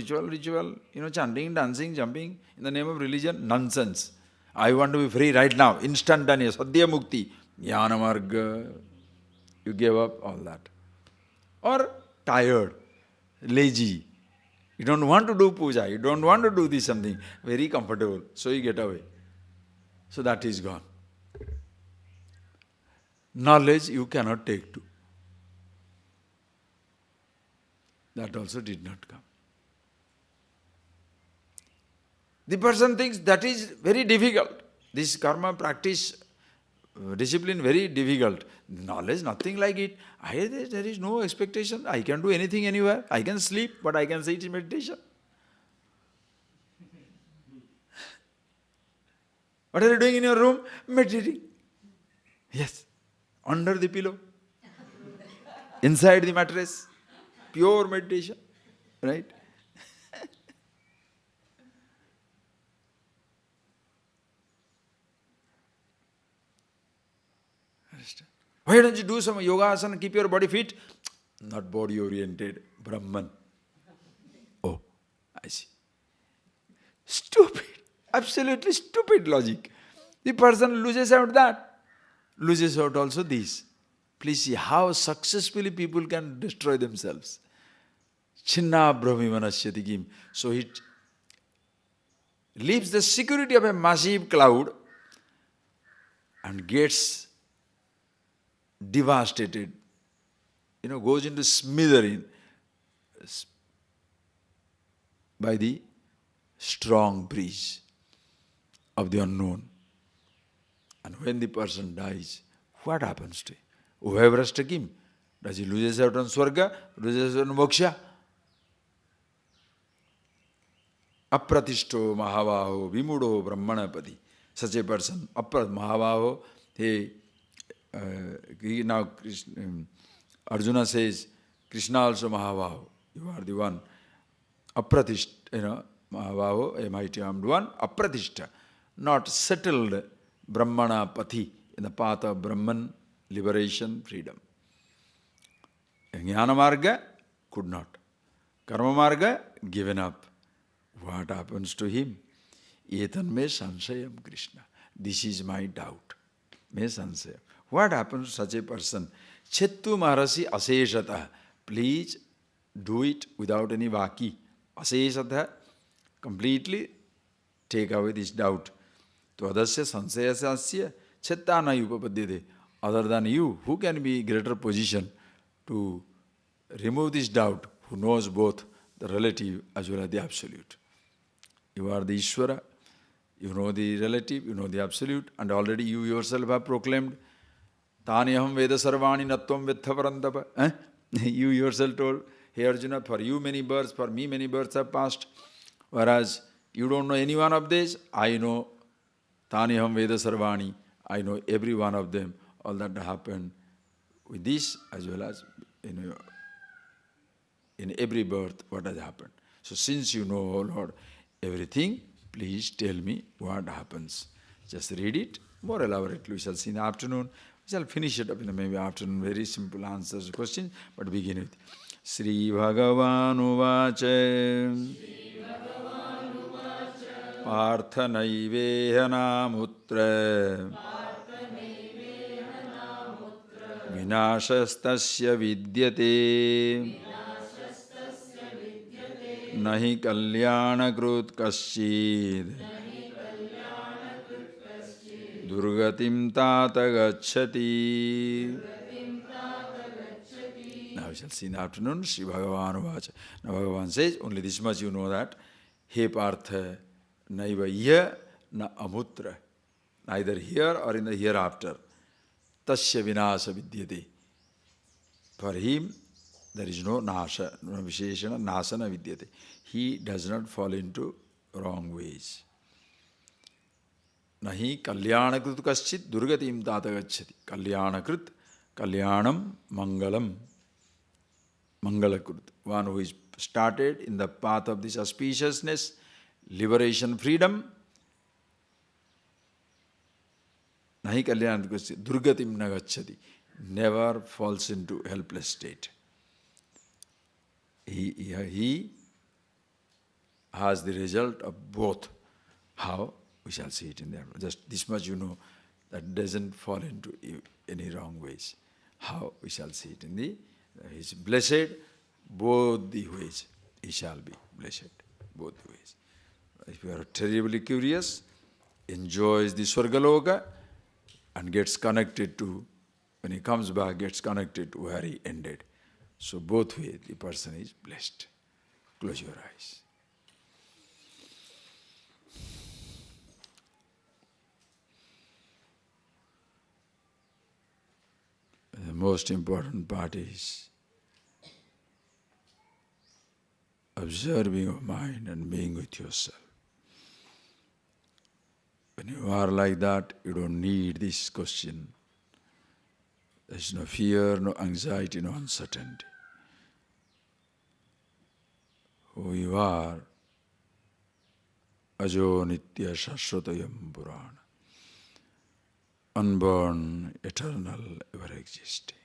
chanting, dancing, jumping, in the name of religion, nonsense. I want to be free right now, instantaneous, sadhya mukti, jnana marga. You gave up all that. Or tired, lazy. You don't want to do puja, you don't want to do this something, very comfortable, so you get away. So that is gone. Knowledge you cannot take to. That also did not come. The person thinks that is very difficult. This karma practice, discipline, very difficult. Knowledge, nothing like it. There is no expectation. I can do anything anywhere. I can sleep, but I can sit in meditation. What are you doing in your room? Meditating. Yes. Under the pillow. Inside the mattress. Pure meditation. Right? Why don't you do some yoga asana, keep your body fit? Not body oriented, Brahman. Oh, I see. Stupid, absolutely stupid logic. The person loses out that, loses out also this. Please see how successfully people can destroy themselves. Chinna brahmimanasyati kim. So it leaves the security of a massive cloud and gets devastated, goes into smithereen. by the strong breeze of the unknown. And when the person dies, what happens to him? Whoever struck him, does he lose out on Swarga, loses out on Moksha? Apratishto Mahavaho Vimudo Brahmanapati. Such a person, Mahavaho, now Arjuna says, Krishna also Mahavaho. You are the one. Apratishta, Mahavaho, a mighty armed one. Apratishta, not settled Brahmanapati, in the path of Brahman, liberation, freedom. Jnana Marga could not. Karma Marga given up. What happens to him? Etan me sansayam Krishna. This is my doubt. Me sansayam. What happens to such a person? Chettu Maharasi aseshata. Please do it without any vaki. Aseshata. Completely take away this doubt. Tvadasya sansayasasya chettana upapadyate. Other than you, who can be greater position to remove this doubt? Who knows both the relative as well as the absolute. You are the Ishvara, you know the relative, you know the absolute, and already you yourself have proclaimed, Taniham Veda Sarvani Natvam Vetha Parantapa. You yourself told, hey Arjuna, for you many births, for me many births have passed. Whereas you don't know any one of these, I know Taniham Veda Sarvani, I know every one of them, all that happened with this as well as in every birth what has happened. So since you know, oh Lord, everything, please tell me what happens. Just read it, more elaborately we shall see in the afternoon. We shall finish it up in the maybe afternoon, very simple answers to questions, but begin with Sri Bhagavan Uvacha Partha Naivehana Mutra Vinashastasya Vidyate Nahi Kalyana Krut Kaschid Durgatim Tata Gacchati. Now we shall see in the afternoon, Sri Bhagavan Uvacha. Now Bhagavan says, only this much you know that, He Partha, Naiva Iya na Amutra, neither here or in the hereafter, Tasya Vinasa Vidyate. For him, there is no Nasha, no Visheshana, Nasana Vidyate. He does not fall into wrong ways. Nahi Kalyanakrit Kaschit Durgatim Tata Gacchati. Kalyanakrit, Kalyanam, Mangalam. Mangalakrit. One who is started in the path of this auspiciousness, liberation, freedom. Nahi Kalyanakrit Kaschit Durgatim Nagacchati. Never falls into helpless state. He has the result of both. How? We shall see it in there. Just this much you know, that doesn't fall into any wrong ways. How? We shall see it in the, he is blessed both the ways. He shall be blessed both the ways. If you are terribly curious, enjoys the Swargaloka and gets connected to, when he comes back, gets connected to where he ended. So both ways the person is blessed. Close your eyes. The most important part is observing your mind and being with yourself. When you are like that, you don't need this question. There is no fear, no anxiety, no uncertainty. Who you are, Ajo Nitya Shashvatayam Purana, unborn, eternal, ever existing.